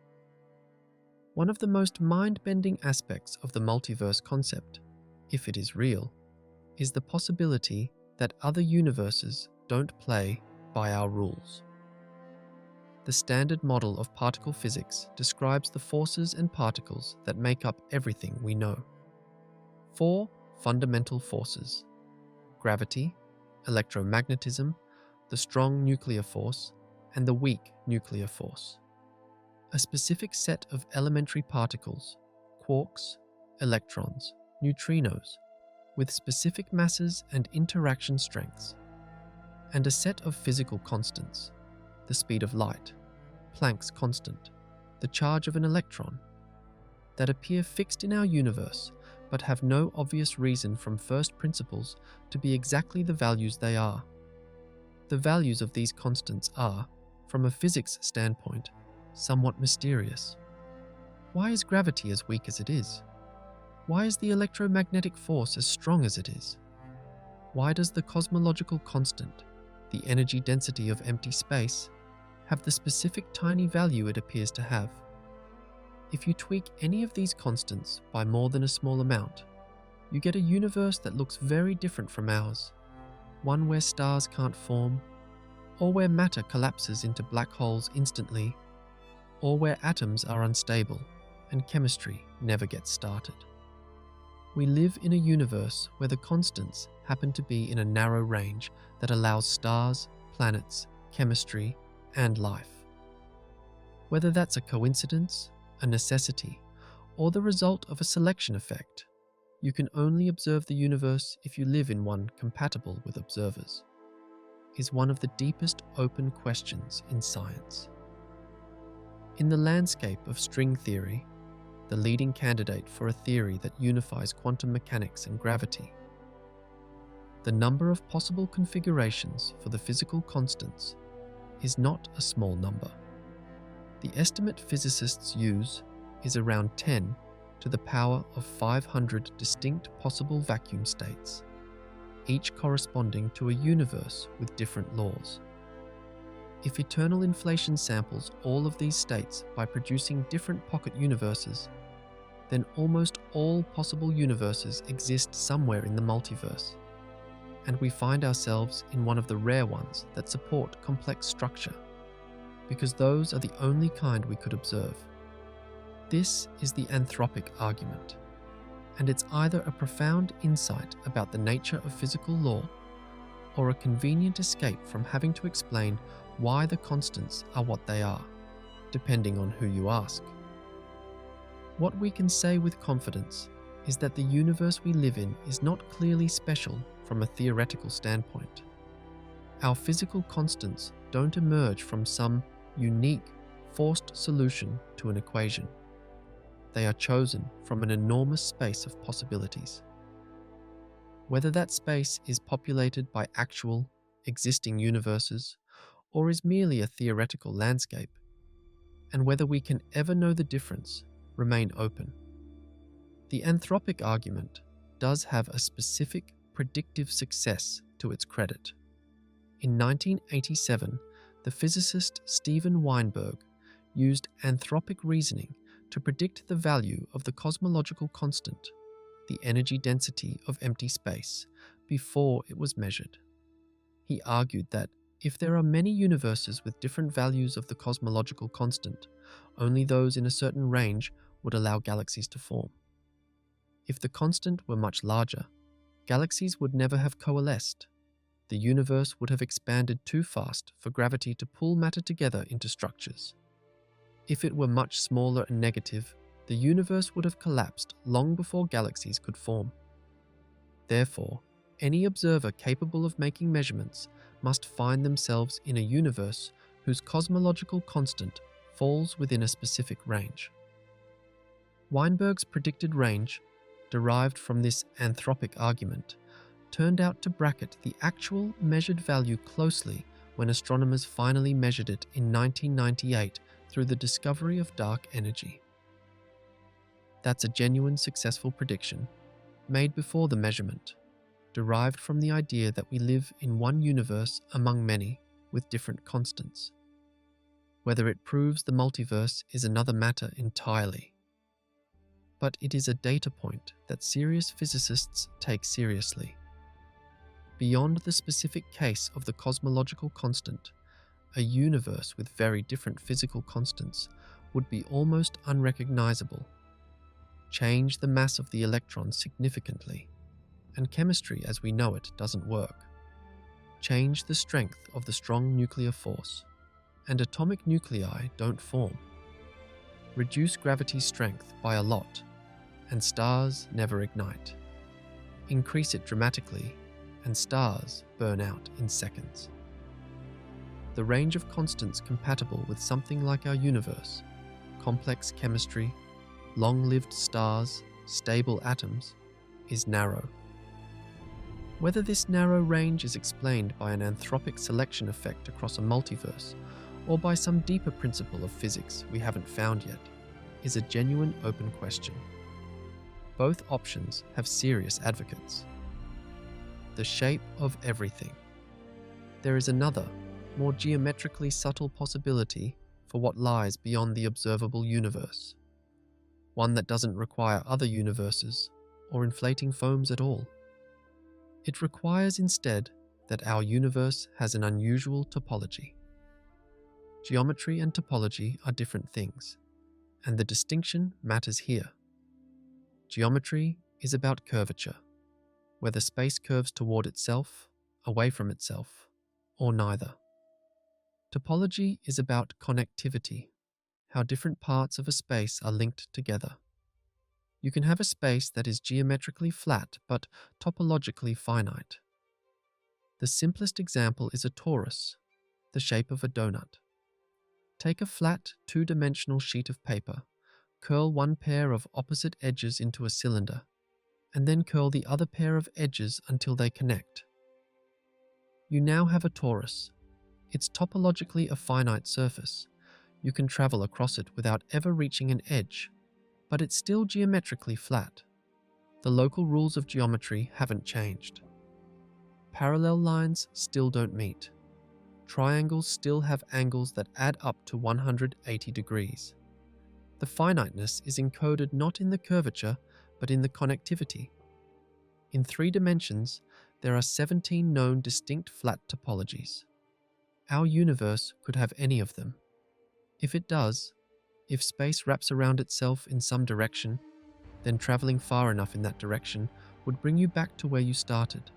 One of the most mind-bending aspects of the multiverse concept, if it is real, is the possibility that other universes don't play by our rules. The standard model of particle physics describes the forces and particles that make up everything we know. 4 fundamental forces: gravity, electromagnetism, the strong nuclear force, and the weak nuclear force. A specific set of elementary particles, quarks, electrons, neutrinos, with specific masses and interaction strengths, and a set of physical constants: the speed of light, Planck's constant, the charge of an electron, that appear fixed in our universe but have no obvious reason from first principles to be exactly the values they are. The values of these constants are, from a physics standpoint, somewhat mysterious. Why is gravity as weak as it is? Why is the electromagnetic force as strong as it is? Why does the cosmological constant, the energy density of empty space, have the specific tiny value it appears to have? If you tweak any of these constants by more than a small amount, you get a universe that looks very different from ours, one where stars can't form, or where matter collapses into black holes instantly, or where atoms are unstable and chemistry never gets started. We live in a universe where the constants happen to be in a narrow range that allows stars, planets, chemistry, and life. Whether that's a coincidence, a necessity, or the result of a selection effect, you can only observe the universe if you live in one compatible with observers, is one of the deepest open questions in science. In the landscape of string theory, the leading candidate for a theory that unifies quantum mechanics and gravity, the number of possible configurations for the physical constants is not a small number. The estimate physicists use is around 10 to the power of 500 distinct possible vacuum states, each corresponding to a universe with different laws. If eternal inflation samples all of these states by producing different pocket universes, then almost all possible universes exist somewhere in the multiverse, and we find ourselves in one of the rare ones that support complex structure. because those are the only kind we could observe. This is the anthropic argument, and it's either a profound insight about the nature of physical law or a convenient escape from having to explain why the constants are what they are, depending on who you ask. What we can say with confidence is that the universe we live in is not clearly special from a theoretical standpoint. Our physical constants don't emerge from some unique, forced solution to an equation. They are chosen from an enormous space of possibilities. Whether that space is populated by actual, existing universes, or is merely a theoretical landscape, and whether we can ever know the difference, remain open. The anthropic argument does have a specific predictive success to its credit. In 1987, the physicist Steven Weinberg used anthropic reasoning to predict the value of the cosmological constant, the energy density of empty space, before it was measured. He argued that if there are many universes with different values of the cosmological constant, only those in a certain range would allow galaxies to form. If the constant were much larger, galaxies would never have coalesced. The universe would have expanded too fast for gravity to pull matter together into structures. If it were much smaller and negative, the universe would have collapsed long before galaxies could form. Therefore, any observer capable of making measurements must find themselves in a universe whose cosmological constant falls within a specific range. Weinberg's predicted range, derived from this anthropic argument, turned out to bracket the actual measured value closely when astronomers finally measured it in 1998 through the discovery of dark energy. That's a genuine successful prediction, made before the measurement, derived from the idea that we live in one universe among many with different constants. Whether it proves the multiverse is another matter entirely. But it is a data point that serious physicists take seriously. Beyond the specific case of the cosmological constant, a universe with very different physical constants would be almost unrecognizable. Change the mass of the electron significantly, and chemistry as we know it doesn't work. Change the strength of the strong nuclear force, and atomic nuclei don't form. Reduce gravity's strength by a lot, and stars never ignite. Increase it dramatically, and stars burn out in seconds. The range of constants compatible with something like our universe, complex chemistry, long-lived stars, stable atoms, is narrow. Whether this narrow range is explained by an anthropic selection effect across a multiverse, or by some deeper principle of physics we haven't found yet, is a genuine open question. Both options have serious advocates. The shape of everything. There is another, more geometrically subtle possibility for what lies beyond the observable universe. One that doesn't require other universes or inflating foams at all. It requires instead that our universe has an unusual topology. Geometry and topology are different things, and the distinction matters here. Geometry is about curvature, whether space curves toward itself, away from itself, or neither. Topology is about connectivity, how different parts of a space are linked together. You can have a space that is geometrically flat but topologically finite. The simplest example is a torus, the shape of a donut. Take a flat, two-dimensional sheet of paper, curl one pair of opposite edges into a cylinder, and then curl the other pair of edges until they connect. You now have a torus. It's topologically a finite surface. You can travel across it without ever reaching an edge, but it's still geometrically flat. The local rules of geometry haven't changed. Parallel lines still don't meet. Triangles still have angles that add up to 180 degrees. The finiteness is encoded not in the curvature, but in the connectivity. In 3 dimensions, there are 17 known distinct flat topologies. Our universe could have any of them, If it does, if space wraps around itself in some direction, then traveling far enough in that direction would bring you back to where you started.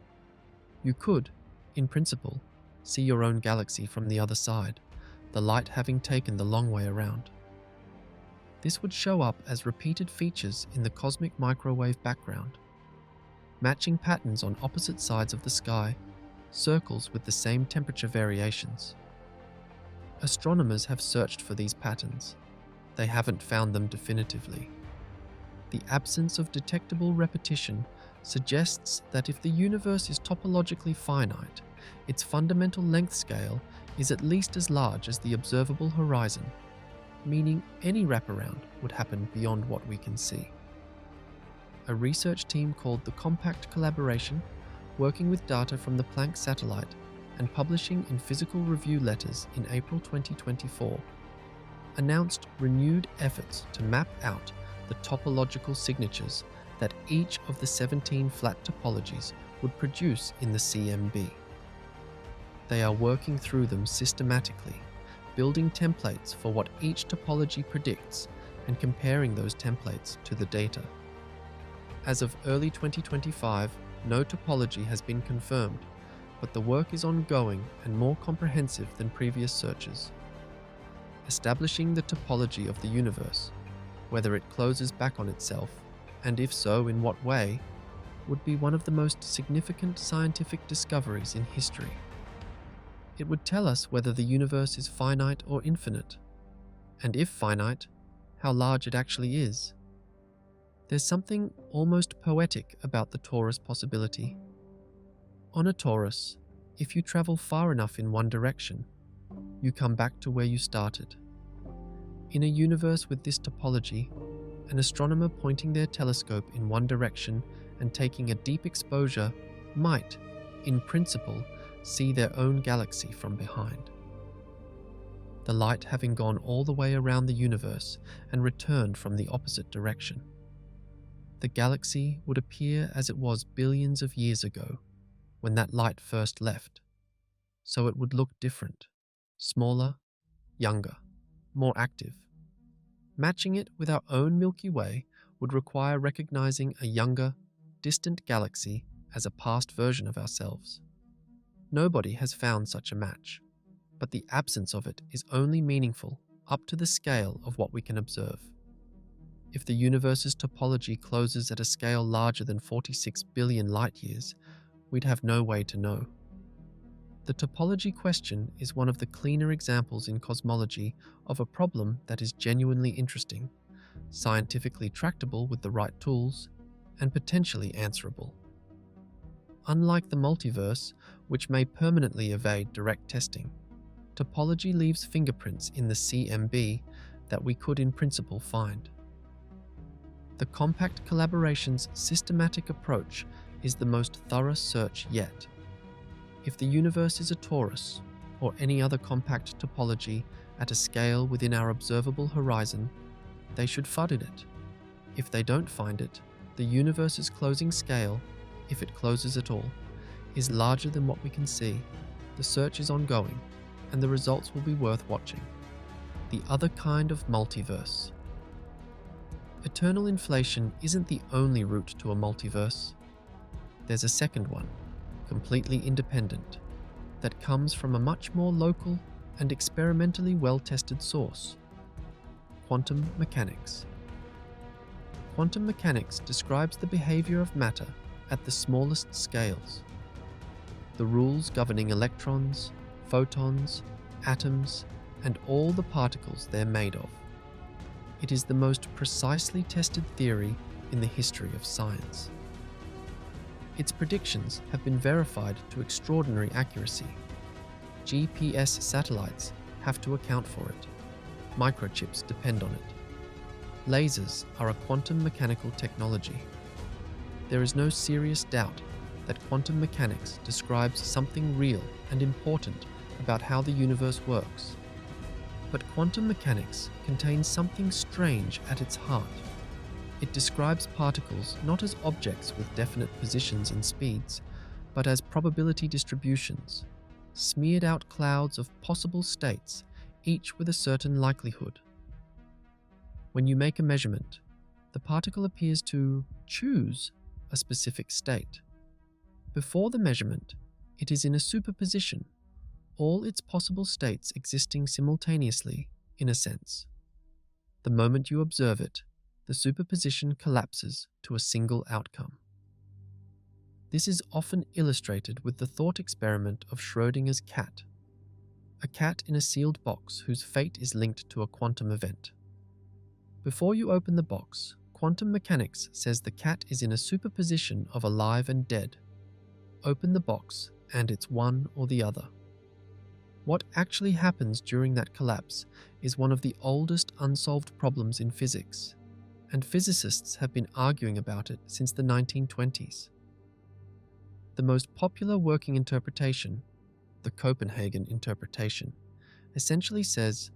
You could, in principle, see your own galaxy from the other side, the light having taken the long way around. This would show up as repeated features in the cosmic microwave background, matching patterns on opposite sides of the sky, circles with the same temperature variations. Astronomers have searched for these patterns. They haven't found them definitively. The absence of detectable repetition suggests that if the universe is topologically finite, its fundamental length scale is at least as large as the observable horizon, meaning any wraparound would happen beyond what we can see. A research team called the Compact Collaboration, working with data from the Planck satellite and publishing in Physical Review Letters in April 2024, announced renewed efforts to map out the topological signatures that each of the 17 flat topologies would produce in the CMB. They are working through them systematically, building templates for what each topology predicts and comparing those templates to the data. As of early 2025, no topology has been confirmed, but the work is ongoing and more comprehensive than previous searches. Establishing the topology of the universe, whether it closes back on itself, and if so, in what way, would be one of the most significant scientific discoveries in history. It would tell us whether the universe is finite or infinite, and if finite, how large it actually is. There's something almost poetic about the torus possibility. On a torus, if you travel far enough in one direction, you come back to where you started. In a universe with this topology, an astronomer pointing their telescope in one direction and taking a deep exposure might, in principle, see their own galaxy from behind. The light having gone all the way around the universe and returned from the opposite direction. The galaxy would appear as it was billions of years ago, when that light first left, so it would look different, smaller, younger, more active. Matching it with our own Milky Way would require recognizing a younger, distant galaxy as a past version of ourselves. Nobody has found such a match, but the absence of it is only meaningful up to the scale of what we can observe. If the universe's topology closes at a scale larger than 46 billion light-years, we'd have no way to know. The topology question is one of the cleaner examples in cosmology of a problem that is genuinely interesting, scientifically tractable with the right tools, and potentially answerable. Unlike the multiverse, which may permanently evade direct testing, topology leaves fingerprints in the CMB that we could in principle find. The Compact Collaboration's systematic approach is the most thorough search yet. If the universe is a torus, or any other compact topology at a scale within our observable horizon, they should FUD it. If they don't find it, the universe's closing scale, if it closes at all, is larger than what we can see. The search is ongoing, and the results will be worth watching. The other kind of multiverse. Eternal inflation isn't the only route to a multiverse. There's a second one, completely independent, that comes from a much more local and experimentally well-tested source: quantum mechanics. Quantum mechanics describes the behavior of matter at the smallest scales. The rules governing electrons, photons, atoms, and all the particles they're made of. It is the most precisely tested theory in the history of science. Its predictions have been verified to extraordinary accuracy. GPS satellites have to account for it. Microchips depend on it. Lasers are a quantum mechanical technology. There is no serious doubt that quantum mechanics describes something real and important about how the universe works. But quantum mechanics contains something strange at its heart. It describes particles not as objects with definite positions and speeds, but as probability distributions, smeared out clouds of possible states each with a certain likelihood. When you make a measurement, the particle appears to choose a specific state. Before the measurement, it is in a superposition, all its possible states existing simultaneously, in a sense. The moment you observe it, the superposition collapses to a single outcome. This is often illustrated with the thought experiment of Schrödinger's cat, a cat in a sealed box whose fate is linked to a quantum event. Before you open the box, quantum mechanics says the cat is in a superposition of alive and dead. Open the box, and it's one or the other. What actually happens during that collapse is one of the oldest unsolved problems in physics, and physicists have been arguing about it since the 1920s. The most popular working interpretation, the Copenhagen interpretation, essentially says,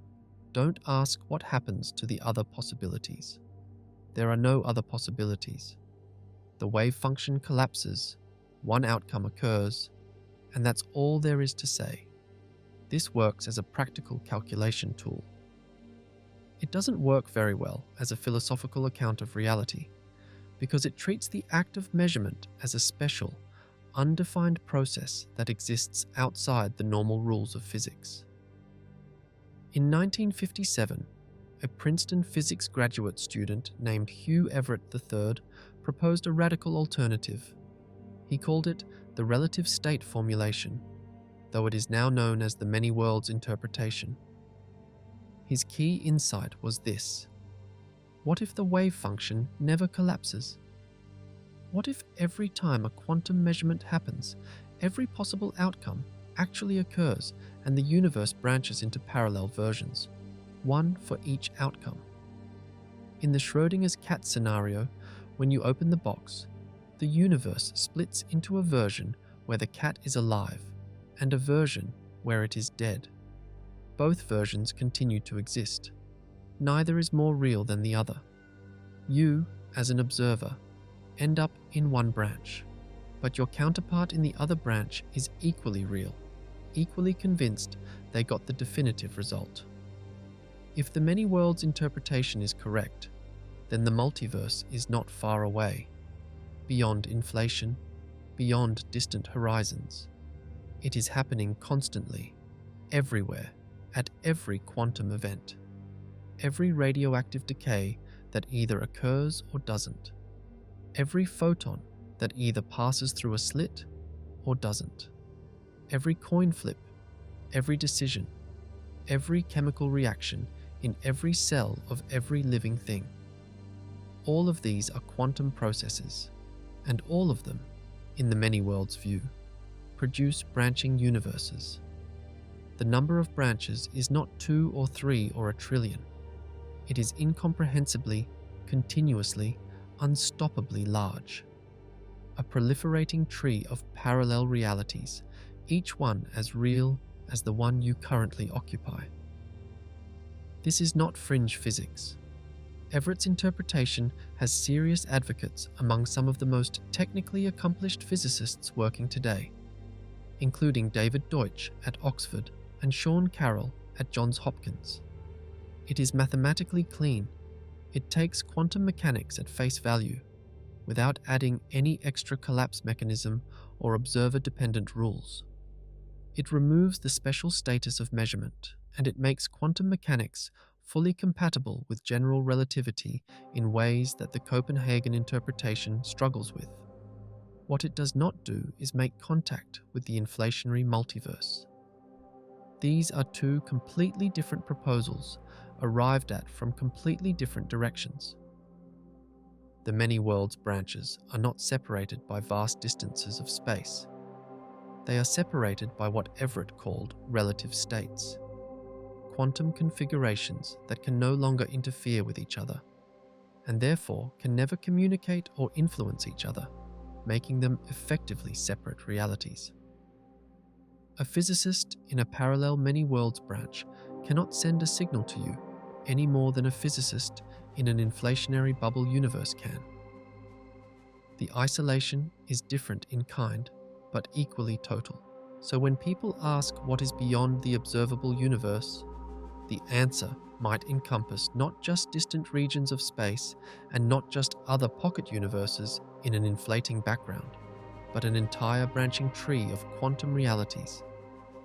don't ask what happens to the other possibilities. There are no other possibilities. The wave function collapses, one outcome occurs, and that's all there is to say. This works as a practical calculation tool. It doesn't work very well as a philosophical account of reality, because it treats the act of measurement as a special, undefined process that exists outside the normal rules of physics. In 1957, a Princeton physics graduate student named Hugh Everett III proposed a radical alternative. He called it the relative state formulation, though it is now known as the many worlds interpretation. His key insight was this: what if the wave function never collapses? What if every time a quantum measurement happens, every possible outcome actually occurs and the universe branches into parallel versions, one for each outcome? In the Schrödinger's cat scenario, when you open the box, the universe splits into a version where the cat is alive and a version where it is dead. Both versions continue to exist. Neither is more real than the other. You, as an observer, end up in one branch, but your counterpart in the other branch is equally real, equally convinced they got the definitive result. If the many worlds interpretation is correct, then the multiverse is not far away, beyond inflation, beyond distant horizons. It is happening constantly, everywhere, at every quantum event, every radioactive decay that either occurs or doesn't, every photon that either passes through a slit or doesn't, every coin flip, every decision, every chemical reaction in every cell of every living thing. All of these are quantum processes, and all of them, in the many worlds view, produce branching universes. The number of branches is not 2 or 3 or a trillion. It is incomprehensibly, continuously, unstoppably large. A proliferating tree of parallel realities, each one as real as the one you currently occupy. This is not fringe physics. Everett's interpretation has serious advocates among some of the most technically accomplished physicists working today, including David Deutsch at Oxford and Sean Carroll at Johns Hopkins. It is mathematically clean. It takes quantum mechanics at face value, without adding any extra collapse mechanism or observer-dependent rules. It removes the special status of measurement, and it makes quantum mechanics fully compatible with general relativity in ways that the Copenhagen interpretation struggles with. What it does not do is make contact with the inflationary multiverse. These are two completely different proposals arrived at from completely different directions. The many worlds branches are not separated by vast distances of space. They are separated by what Everett called relative states, quantum configurations that can no longer interfere with each other, and therefore can never communicate or influence each other, making them effectively separate realities. A physicist in a parallel many worlds branch cannot send a signal to you any more than a physicist in an inflationary bubble universe can. The isolation is different in kind, but equally total. So when people ask what is beyond the observable universe, the answer might encompass not just distant regions of space and not just other pocket universes in an inflating background, but an entire branching tree of quantum realities,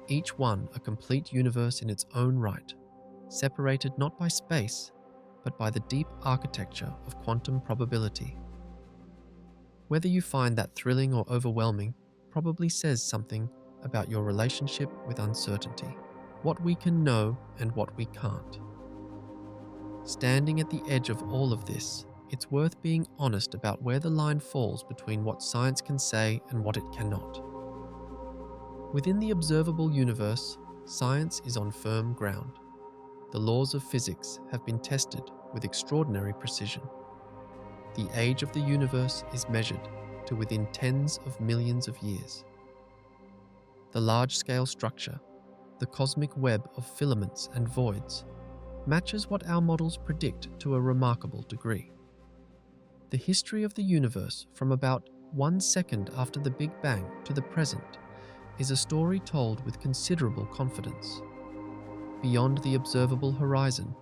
each one a complete universe in its own right, separated not by space, but by the deep architecture of quantum probability. Whether you find that thrilling or overwhelming probably says something about your relationship with uncertainty, what we can know and what we can't. Standing at the edge of all of this, it's worth being honest about where the line falls between what science can say and what it cannot. Within the observable universe, science is on firm ground. The laws of physics have been tested with extraordinary precision. The age of the universe is measured to within tens of millions of years. The large-scale structure, the cosmic web of filaments and voids, matches what our models predict to a remarkable degree. The history of the universe from about 1 second after the Big Bang to the present is a story told with considerable confidence. Beyond the observable horizon,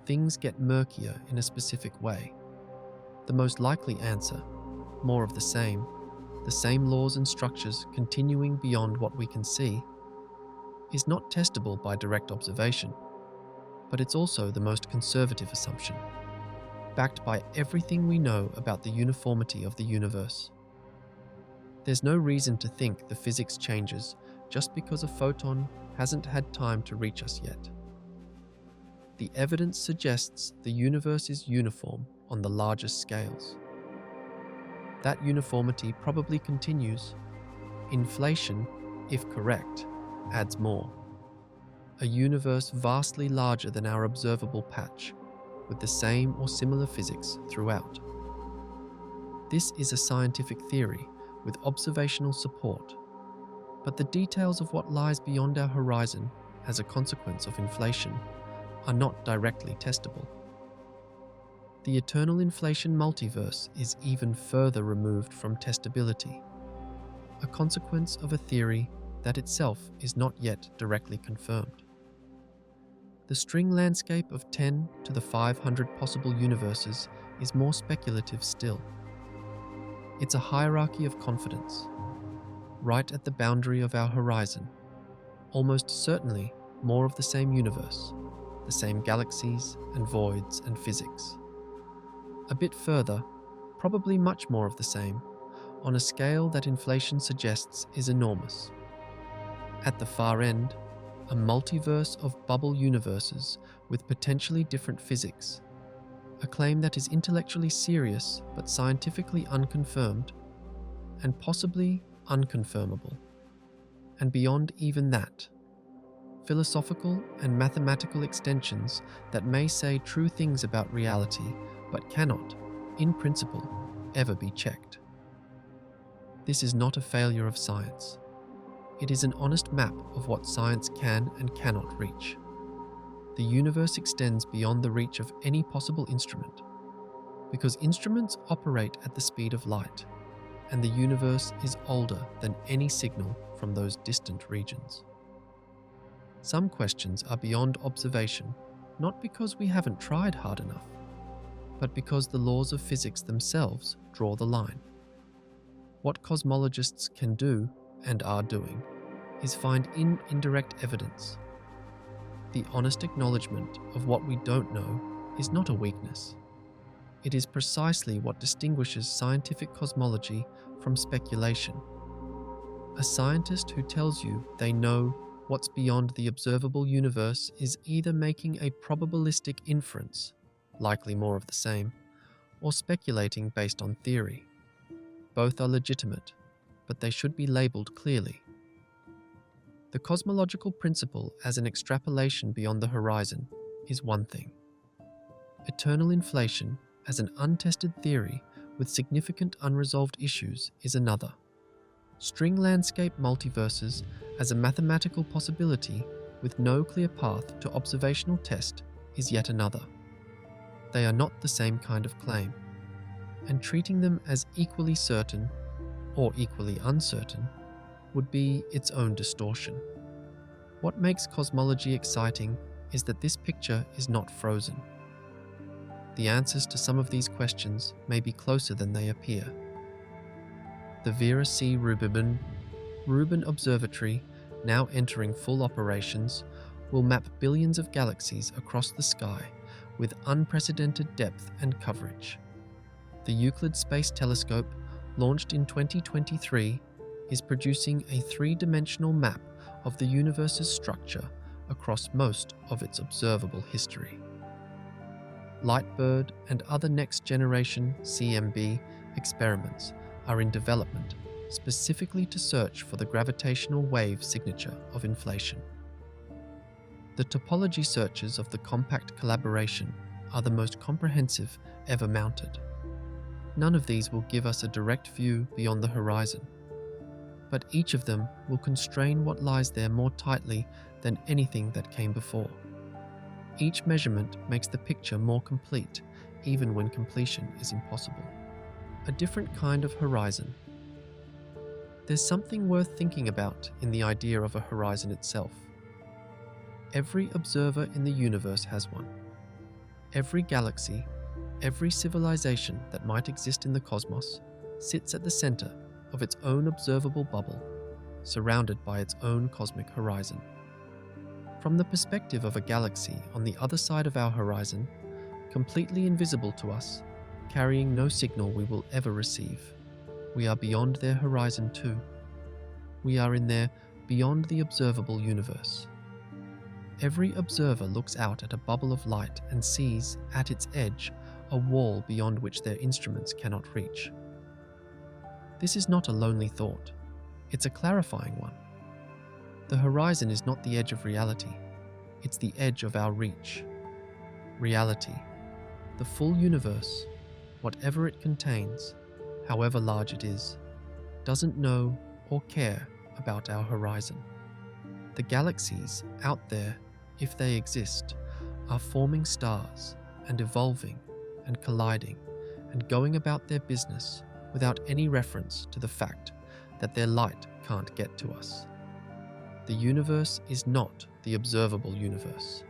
things get murkier in a specific way. The most likely answer, more of the same laws and structures continuing beyond what we can see, is not testable by direct observation, but it's also the most conservative assumption, backed by everything we know about the uniformity of the universe. There's no reason to think the physics changes just because a photon hasn't had time to reach us yet. The evidence suggests the universe is uniform on the largest scales. That uniformity probably continues. Inflation, if correct, adds more. A universe vastly larger than our observable patch, with the same or similar physics throughout. This is a scientific theory with observational support, but the details of what lies beyond our horizon as a consequence of inflation are not directly testable. The eternal inflation multiverse is even further removed from testability, a consequence of a theory that itself is not yet directly confirmed. The string landscape of 10 to the 500 possible universes is more speculative still. It's a hierarchy of confidence. Right at the boundary of our horizon, almost certainly more of the same universe, the same galaxies and voids and physics. A bit further, probably much more of the same, on a scale that inflation suggests is enormous. At the far end, a multiverse of bubble universes with potentially different physics, a claim that is intellectually serious but scientifically unconfirmed, and possibly unconfirmable. And beyond even that, philosophical and mathematical extensions that may say true things about reality but cannot, in principle, ever be checked. This is not a failure of science. It is an honest map of what science can and cannot reach. The universe extends beyond the reach of any possible instrument, because instruments operate at the speed of light, and the universe is older than any signal from those distant regions. Some questions are beyond observation, not because we haven't tried hard enough, but because the laws of physics themselves draw the line. What cosmologists can do, and are doing, is find indirect evidence. The honest acknowledgement of what we don't know is not a weakness. It is precisely what distinguishes scientific cosmology from speculation. A scientist who tells you they know what's beyond the observable universe is either making a probabilistic inference, likely more of the same, or speculating based on theory. Both are legitimate, but they should be labelled clearly. The cosmological principle as an extrapolation beyond the horizon is one thing. Eternal inflation as an untested theory with significant unresolved issues is another. String landscape multiverses as a mathematical possibility with no clear path to observational test is yet another. They are not the same kind of claim, and treating them as equally certain or equally uncertain would be its own distortion. What makes cosmology exciting is that this picture is not frozen. The answers to some of these questions may be closer than they appear. The Vera C. Rubin Observatory, now entering full operations, will map billions of galaxies across the sky with unprecedented depth and coverage. The Euclid Space Telescope, launched in 2023, is producing a three-dimensional map of the universe's structure across most of its observable history. LightBird and other next-generation CMB experiments are in development specifically to search for the gravitational wave signature of inflation. The topology searches of the compact collaboration are the most comprehensive ever mounted. None of these will give us a direct view beyond the horizon, but each of them will constrain what lies there more tightly than anything that came before. Each measurement makes the picture more complete, even when completion is impossible. A different kind of horizon. There's something worth thinking about in the idea of a horizon itself. Every observer in the universe has one. Every galaxy, every civilization that might exist in the cosmos sits at the center of its own observable bubble, surrounded by its own cosmic horizon. From the perspective of a galaxy on the other side of our horizon, completely invisible to us, carrying no signal we will ever receive, we are beyond their horizon too. We are in their beyond the observable universe. Every observer looks out at a bubble of light and sees, at its edge, a wall beyond which their instruments cannot reach. This is not a lonely thought. It's a clarifying one. The horizon is not the edge of reality. It's the edge of our reach. Reality, the full universe, whatever it contains, however large it is, doesn't know or care about our horizon. The galaxies out there, if they exist, are forming stars and evolving and colliding and going about their business without any reference to the fact that their light can't get to us. The universe is not the observable universe.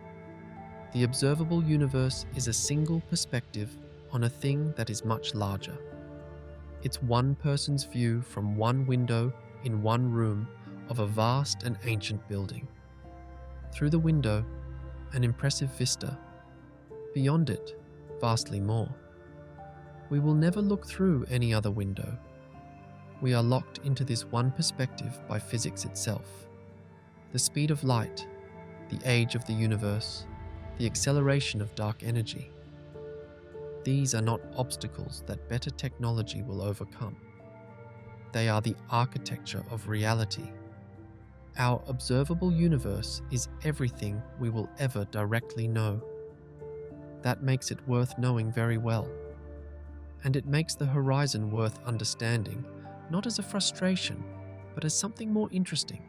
The observable universe is a single perspective on a thing that is much larger. It's one person's view from one window in one room of a vast and ancient building. Through the window, an impressive vista. Beyond it, vastly more. We will never look through any other window. We are locked into this one perspective by physics itself. The speed of light, the age of the universe, the acceleration of dark energy. These are not obstacles that better technology will overcome. They are the architecture of reality. Our observable universe is everything we will ever directly know. That makes it worth knowing very well. And it makes the horizon worth understanding, not as a frustration, but as something more interesting.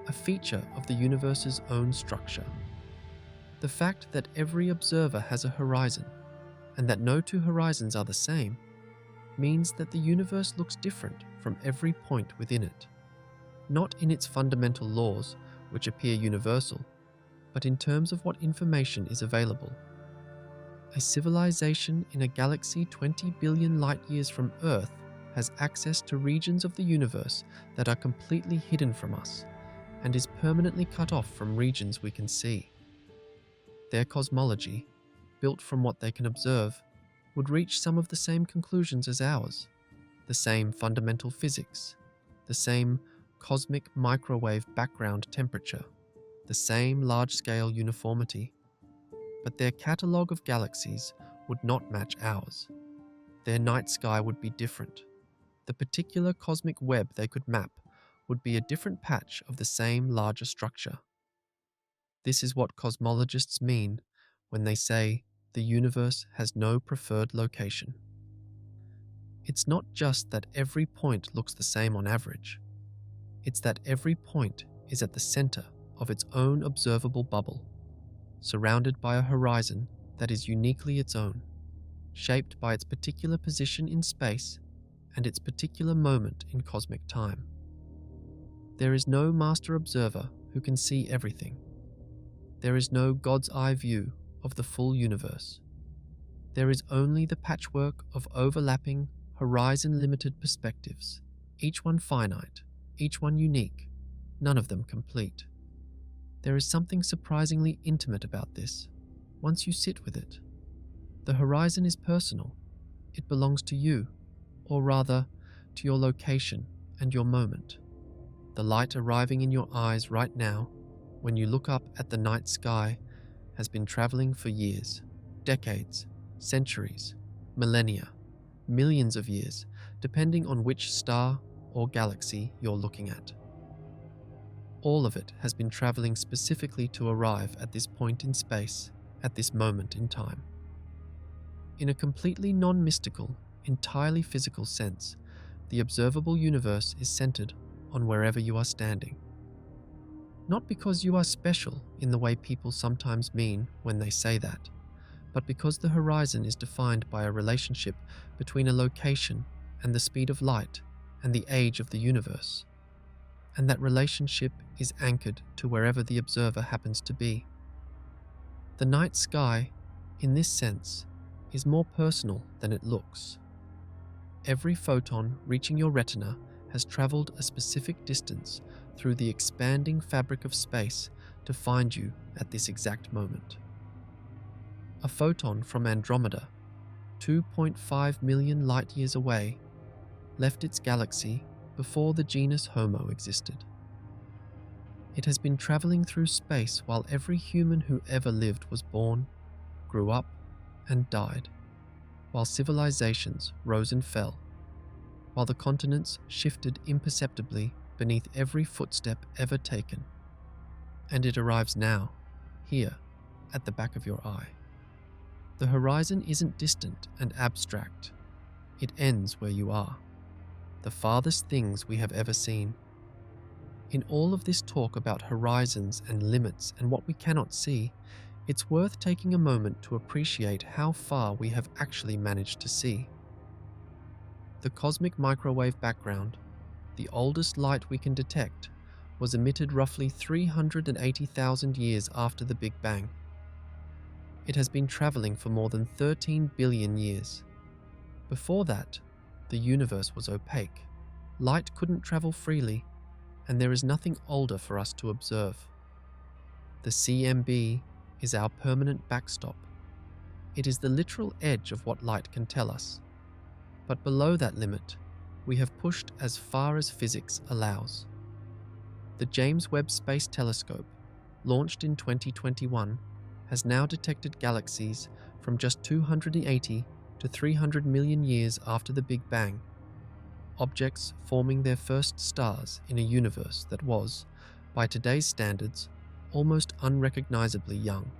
A feature of the universe's own structure. The fact that every observer has a horizon, and that no two horizons are the same, means that the universe looks different from every point within it. Not in its fundamental laws, which appear universal, but in terms of what information is available. A civilization in a galaxy 20 billion light-years from Earth has access to regions of the universe that are completely hidden from us, and is permanently cut off from regions we can see. Their cosmology, built from what they can observe, would reach some of the same conclusions as ours, the same fundamental physics, the same cosmic microwave background temperature, the same large-scale uniformity. But their catalogue of galaxies would not match ours. Their night sky would be different. The particular cosmic web they could map would be a different patch of the same larger structure. This is what cosmologists mean when they say the universe has no preferred location. It's not just that every point looks the same on average. It's that every point is at the center of its own observable bubble, surrounded by a horizon that is uniquely its own, shaped by its particular position in space and its particular moment in cosmic time. There is no master observer who can see everything. There is no God's eye view of the full universe. There is only the patchwork of overlapping, horizon-limited perspectives, each one finite, each one unique, none of them complete. There is something surprisingly intimate about this, once you sit with it. The horizon is personal. It belongs to you, or rather, to your location and your moment. The light arriving in your eyes right now, when you look up at the night sky, has been traveling for years, decades, centuries, millennia, millions of years, depending on which star or galaxy you're looking at. All of it has been traveling specifically to arrive at this point in space, at this moment in time. In a completely non-mystical, entirely physical sense, the observable universe is centered on wherever you are standing. Not because you are special in the way people sometimes mean when they say that, but because the horizon is defined by a relationship between a location and the speed of light and the age of the universe. And that relationship is anchored to wherever the observer happens to be. The night sky, in this sense, is more personal than it looks. Every photon reaching your retina has traveled a specific distance through the expanding fabric of space to find you at this exact moment. A photon from Andromeda, 2.5 million light-years away, left its galaxy before the genus Homo existed. It has been traveling through space while every human who ever lived was born, grew up, and died, while civilizations rose and fell, while the continents shifted imperceptibly beneath every footstep ever taken. And it arrives now, here, at the back of your eye. The horizon isn't distant and abstract. It ends where you are, the farthest things we have ever seen. In all of this talk about horizons and limits and what we cannot see, it's worth taking a moment to appreciate how far we have actually managed to see. The cosmic microwave background, the oldest light we can detect, was emitted roughly 380,000 years after the Big Bang. It has been traveling for more than 13 billion years. Before that, the universe was opaque. Light couldn't travel freely, and there is nothing older for us to observe. The CMB is our permanent backstop. It is the literal edge of what light can tell us. But below that limit, we have pushed as far as physics allows. The James Webb Space Telescope, launched in 2021, has now detected galaxies from just 280 to 300 million years after the Big Bang, objects forming their first stars in a universe that was, by today's standards, almost unrecognizably young.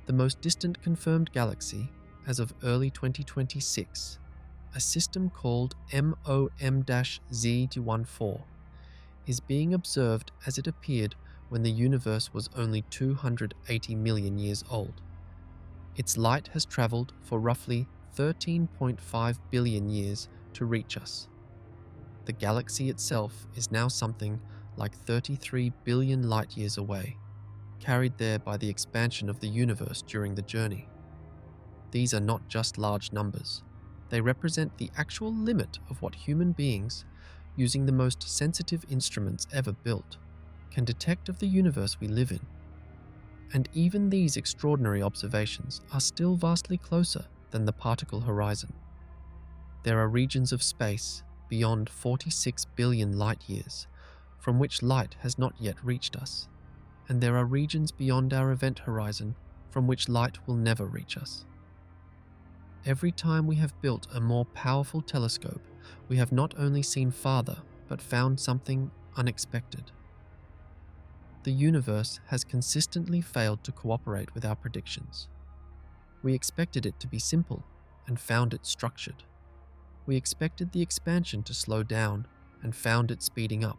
The most distant confirmed galaxy, as of early 2026, a system called MOM-Z14, is being observed as it appeared when the universe was only 280 million years old. Its light has traveled for roughly 13.5 billion years to reach us. The galaxy itself is now something like 33 billion light-years away, carried there by the expansion of the universe during the journey. These are not just large numbers. They represent the actual limit of what human beings, using the most sensitive instruments ever built, can detect of the universe we live in. And even these extraordinary observations are still vastly closer than the particle horizon. There are regions of space beyond 46 billion light-years from which light has not yet reached us, and there are regions beyond our event horizon from which light will never reach us. Every time we have built a more powerful telescope, we have not only seen farther, but found something unexpected. The universe has consistently failed to cooperate with our predictions. We expected it to be simple and found it structured. We expected the expansion to slow down and found it speeding up.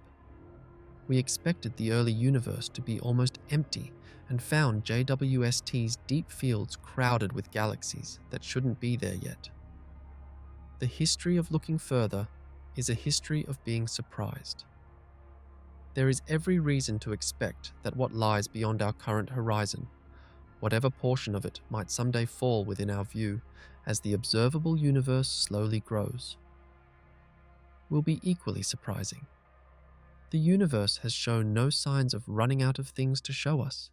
We expected the early universe to be almost empty and found JWST's deep fields crowded with galaxies that shouldn't be there yet. The history of looking further is a history of being surprised. There is every reason to expect that what lies beyond our current horizon, whatever portion of it might someday fall within our view as the observable universe slowly grows, will be equally surprising. The universe has shown no signs of running out of things to show us.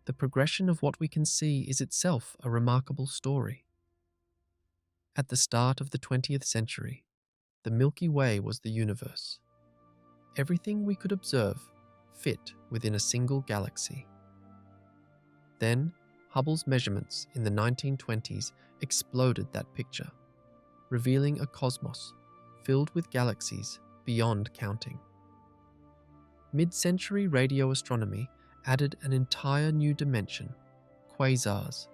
The progression of what we can see is itself a remarkable story. At the start of the 20th century, the Milky Way was the universe. Everything we could observe fit within a single galaxy. Then, Hubble's measurements in the 1920s exploded that picture, revealing a cosmos filled with galaxies beyond counting. Mid-century radio astronomy added an entire new dimension, quasars,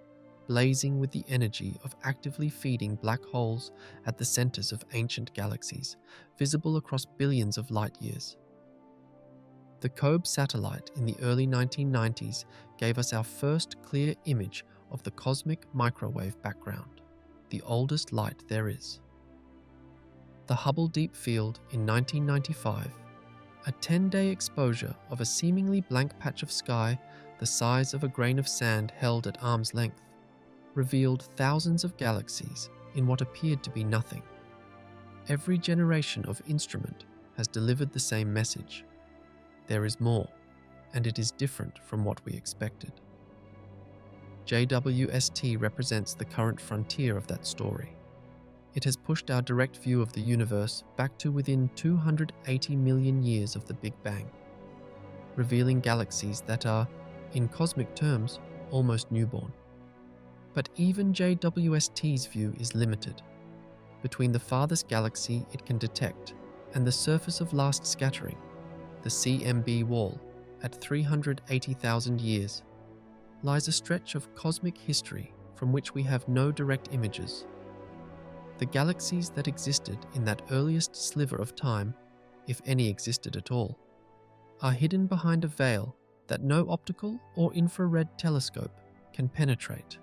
blazing with the energy of actively feeding black holes at the centers of ancient galaxies, visible across billions of light years. The COBE satellite in the early 1990s gave us our first clear image of the cosmic microwave background, the oldest light there is. The Hubble Deep Field in 1995, a 10-day exposure of a seemingly blank patch of sky the size of a grain of sand held at arm's length, revealed thousands of galaxies in what appeared to be nothing. Every generation of instrument has delivered the same message. There is more, and it is different from what we expected. JWST represents the current frontier of that story. It has pushed our direct view of the universe back to within 280 million years of the Big Bang, revealing galaxies that are, in cosmic terms, almost newborn. But even JWST's view is limited. Between the farthest galaxy it can detect and the surface of last scattering, the CMB wall, at 380,000 years, lies a stretch of cosmic history from which we have no direct images. The galaxies that existed in that earliest sliver of time, if any existed at all, are hidden behind a veil that no optical or infrared telescope can penetrate.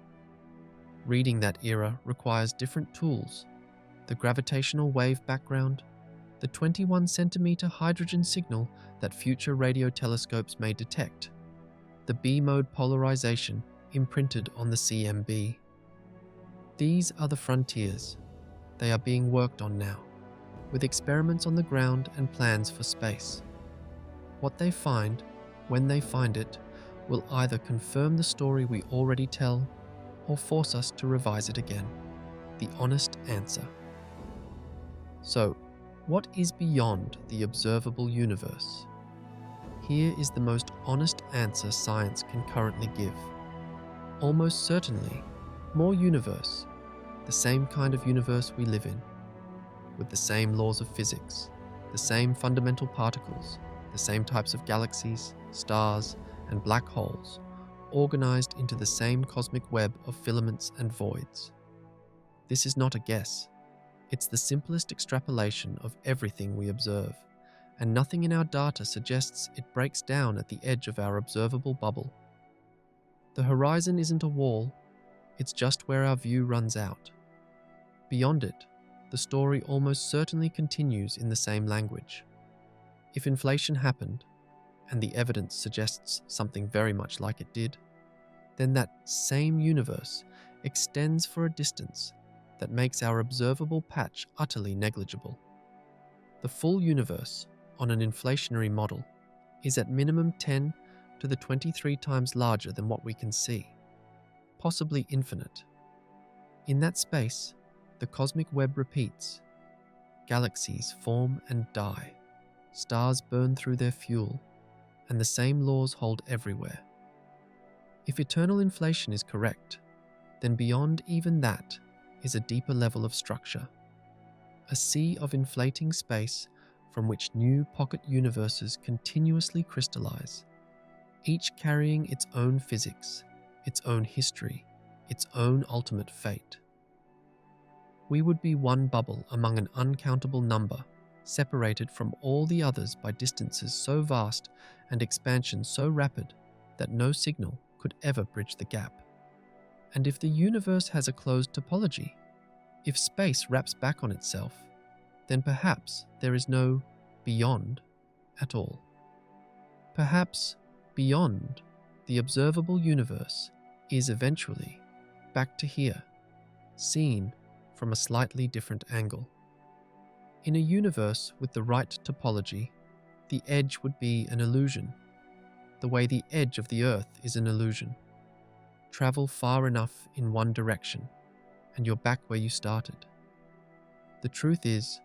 Reading that era requires different tools: the gravitational wave background, the 21-centimeter hydrogen signal that future radio telescopes may detect, the B-mode polarization imprinted on the CMB. These are the frontiers. They are being worked on now, with experiments on the ground and plans for space. What they find, when they find it, will either confirm the story we already tell or force us to revise it again. The honest answer. So, what is beyond the observable universe? Here is the most honest answer science can currently give. Almost certainly, more universe, the same kind of universe we live in, with the same laws of physics, the same fundamental particles, the same types of galaxies, stars, and black holes, organized into the same cosmic web of filaments and voids. This is not a guess. It's the simplest extrapolation of everything we observe, and nothing in our data suggests it breaks down at the edge of our observable bubble. The horizon isn't a wall, it's just where our view runs out. Beyond it, the story almost certainly continues in the same language. If inflation happened, and the evidence suggests something very much like it did, then that same universe extends for a distance that makes our observable patch utterly negligible. The full universe, on an inflationary model, is at minimum 10 to the 23 times larger than what we can see, possibly infinite. In that space, the cosmic web repeats. Galaxies form and die, stars burn through their fuel, and the same laws hold everywhere. If eternal inflation is correct, then beyond even that is a deeper level of structure, a sea of inflating space from which new pocket universes continuously crystallize, each carrying its own physics, its own history, its own ultimate fate. We would be one bubble among an uncountable number, separated from all the others by distances so vast and expansion so rapid that no signal could ever bridge the gap. And if the universe has a closed topology, if space wraps back on itself, then perhaps there is no beyond at all. Perhaps beyond the observable universe is eventually back to here, seen from a slightly different angle. In a universe with the right topology, the edge would be an illusion, the way the edge of the Earth is an illusion. Travel far enough in one direction, and you're back where you started. The truth is,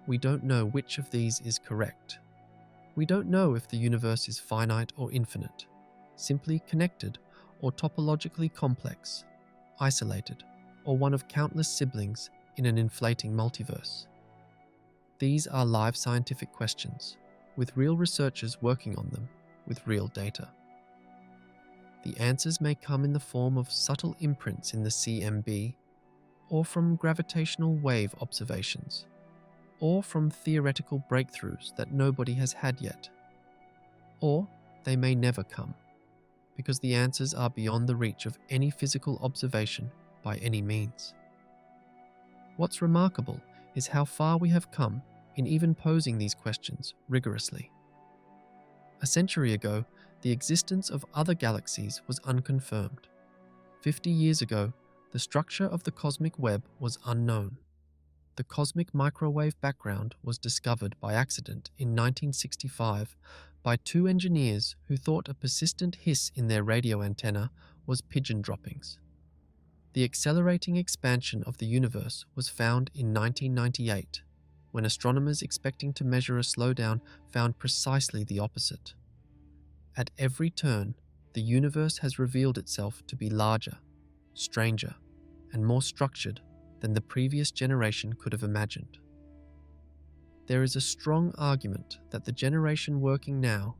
we don't know which of these is correct. We don't know if the universe is finite or infinite, simply connected or topologically complex, isolated, or one of countless siblings in an inflating multiverse. These are live scientific questions, with real researchers working on them with real data. The answers may come in the form of subtle imprints in the CMB, or from gravitational wave observations, or from theoretical breakthroughs that nobody has had yet. Or they may never come, because the answers are beyond the reach of any physical observation by any means. What's remarkable is how far we have come in even posing these questions rigorously. A century ago, the existence of other galaxies was unconfirmed. 50 years ago, the structure of the cosmic web was unknown. The cosmic microwave background was discovered by accident in 1965 by two engineers who thought a persistent hiss in their radio antenna was pigeon droppings. The accelerating expansion of the universe was found in 1998, when astronomers expecting to measure a slowdown found precisely the opposite. At every turn, the universe has revealed itself to be larger, stranger, and more structured than the previous generation could have imagined. There is a strong argument that the generation working now,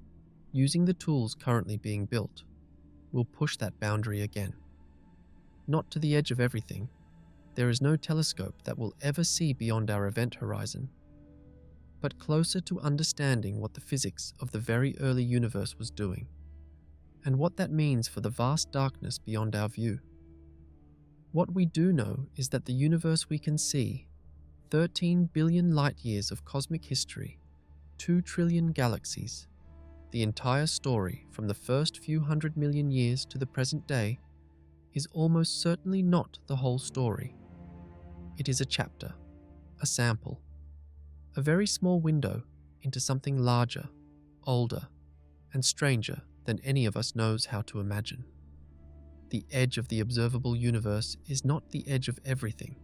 using the tools currently being built, will push that boundary again. Not to the edge of everything. There is no telescope that will ever see beyond our event horizon, but closer to understanding what the physics of the very early universe was doing, and what that means for the vast darkness beyond our view. What we do know is that the universe we can see, 13 billion light-years of cosmic history, 2 trillion galaxies, the entire story from the first few 100 million years to the present day, is almost certainly not the whole story. It is a chapter, a sample, a very small window into something larger, older, and stranger than any of us knows how to imagine. The edge of the observable universe is not the edge of everything.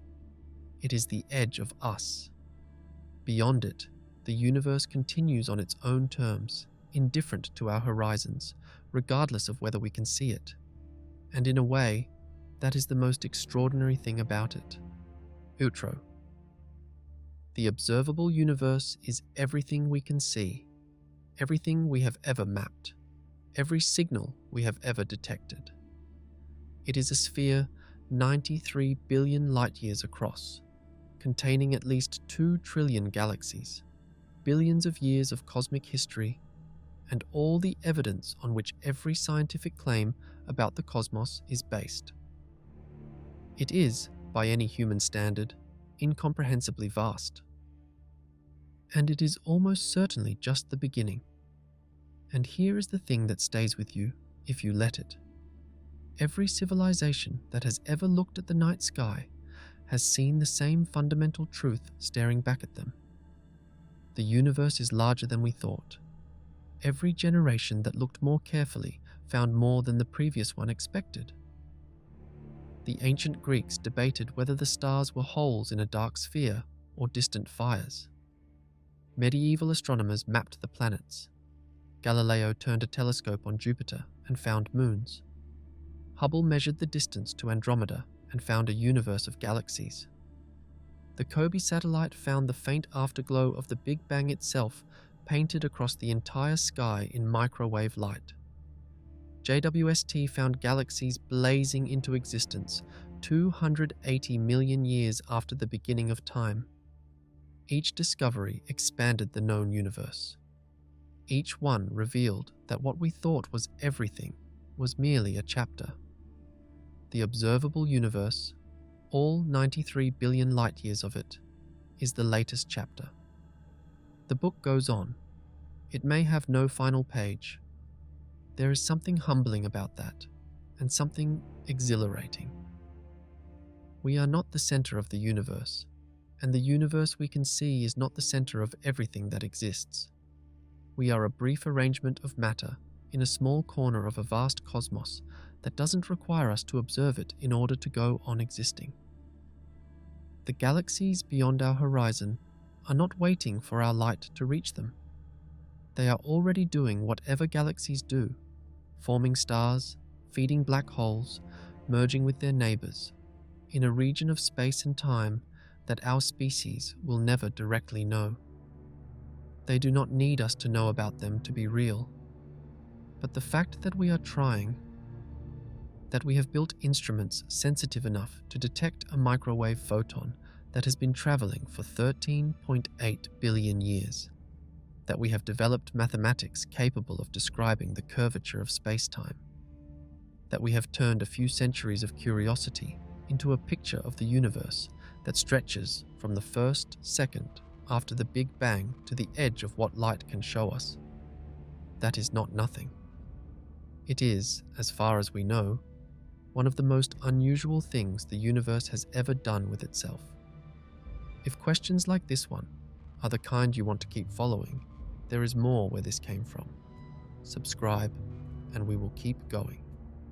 It is the edge of us. Beyond it, the universe continues on its own terms, indifferent to our horizons, regardless of whether we can see it. And in a way, that is the most extraordinary thing about it. Outro. The observable universe is everything we can see, everything we have ever mapped, every signal we have ever detected. It is a sphere 93 billion light-years across, containing at least 2 trillion galaxies, billions of years of cosmic history, and all the evidence on which every scientific claim about the cosmos is based. It is, by any human standard, incomprehensibly vast. And it is almost certainly just the beginning. And here is the thing that stays with you if you let it. Every civilization that has ever looked at the night sky has seen the same fundamental truth staring back at them. The universe is larger than we thought. Every generation that looked more carefully found more than the previous one expected. The ancient Greeks debated whether the stars were holes in a dark sphere or distant fires. Medieval astronomers mapped the planets. Galileo turned a telescope on Jupiter and found moons. Hubble measured the distance to Andromeda and found a universe of galaxies. The Kobe satellite found the faint afterglow of the Big Bang itself painted across the entire sky in microwave light. JWST found galaxies blazing into existence 280 million years after the beginning of time. Each discovery expanded the known universe. Each one revealed that what we thought was everything was merely a chapter. The observable universe, all 93 billion light-years of it, is the latest chapter. The book goes on. It may have no final page, There is something humbling about that, and something exhilarating. We are not the center of the universe, and the universe we can see is not the center of everything that exists. We are a brief arrangement of matter in a small corner of a vast cosmos that doesn't require us to observe it in order to go on existing. The galaxies beyond our horizon are not waiting for our light to reach them. They are already doing whatever galaxies do, forming stars, feeding black holes, merging with their neighbors, in a region of space and time that our species will never directly know. They do not need us to know about them to be real. But the fact that we are trying, that we have built instruments sensitive enough to detect a microwave photon that has been traveling for 13.8 billion years, that we have developed mathematics capable of describing the curvature of space-time, that we have turned a few centuries of curiosity into a picture of the universe that stretches from the first second after the Big Bang to the edge of what light can show us. That is not nothing. It is, as far as we know, one of the most unusual things the universe has ever done with itself. If questions like this one are the kind you want to keep following, there is more where this came from. Subscribe, and we will keep going.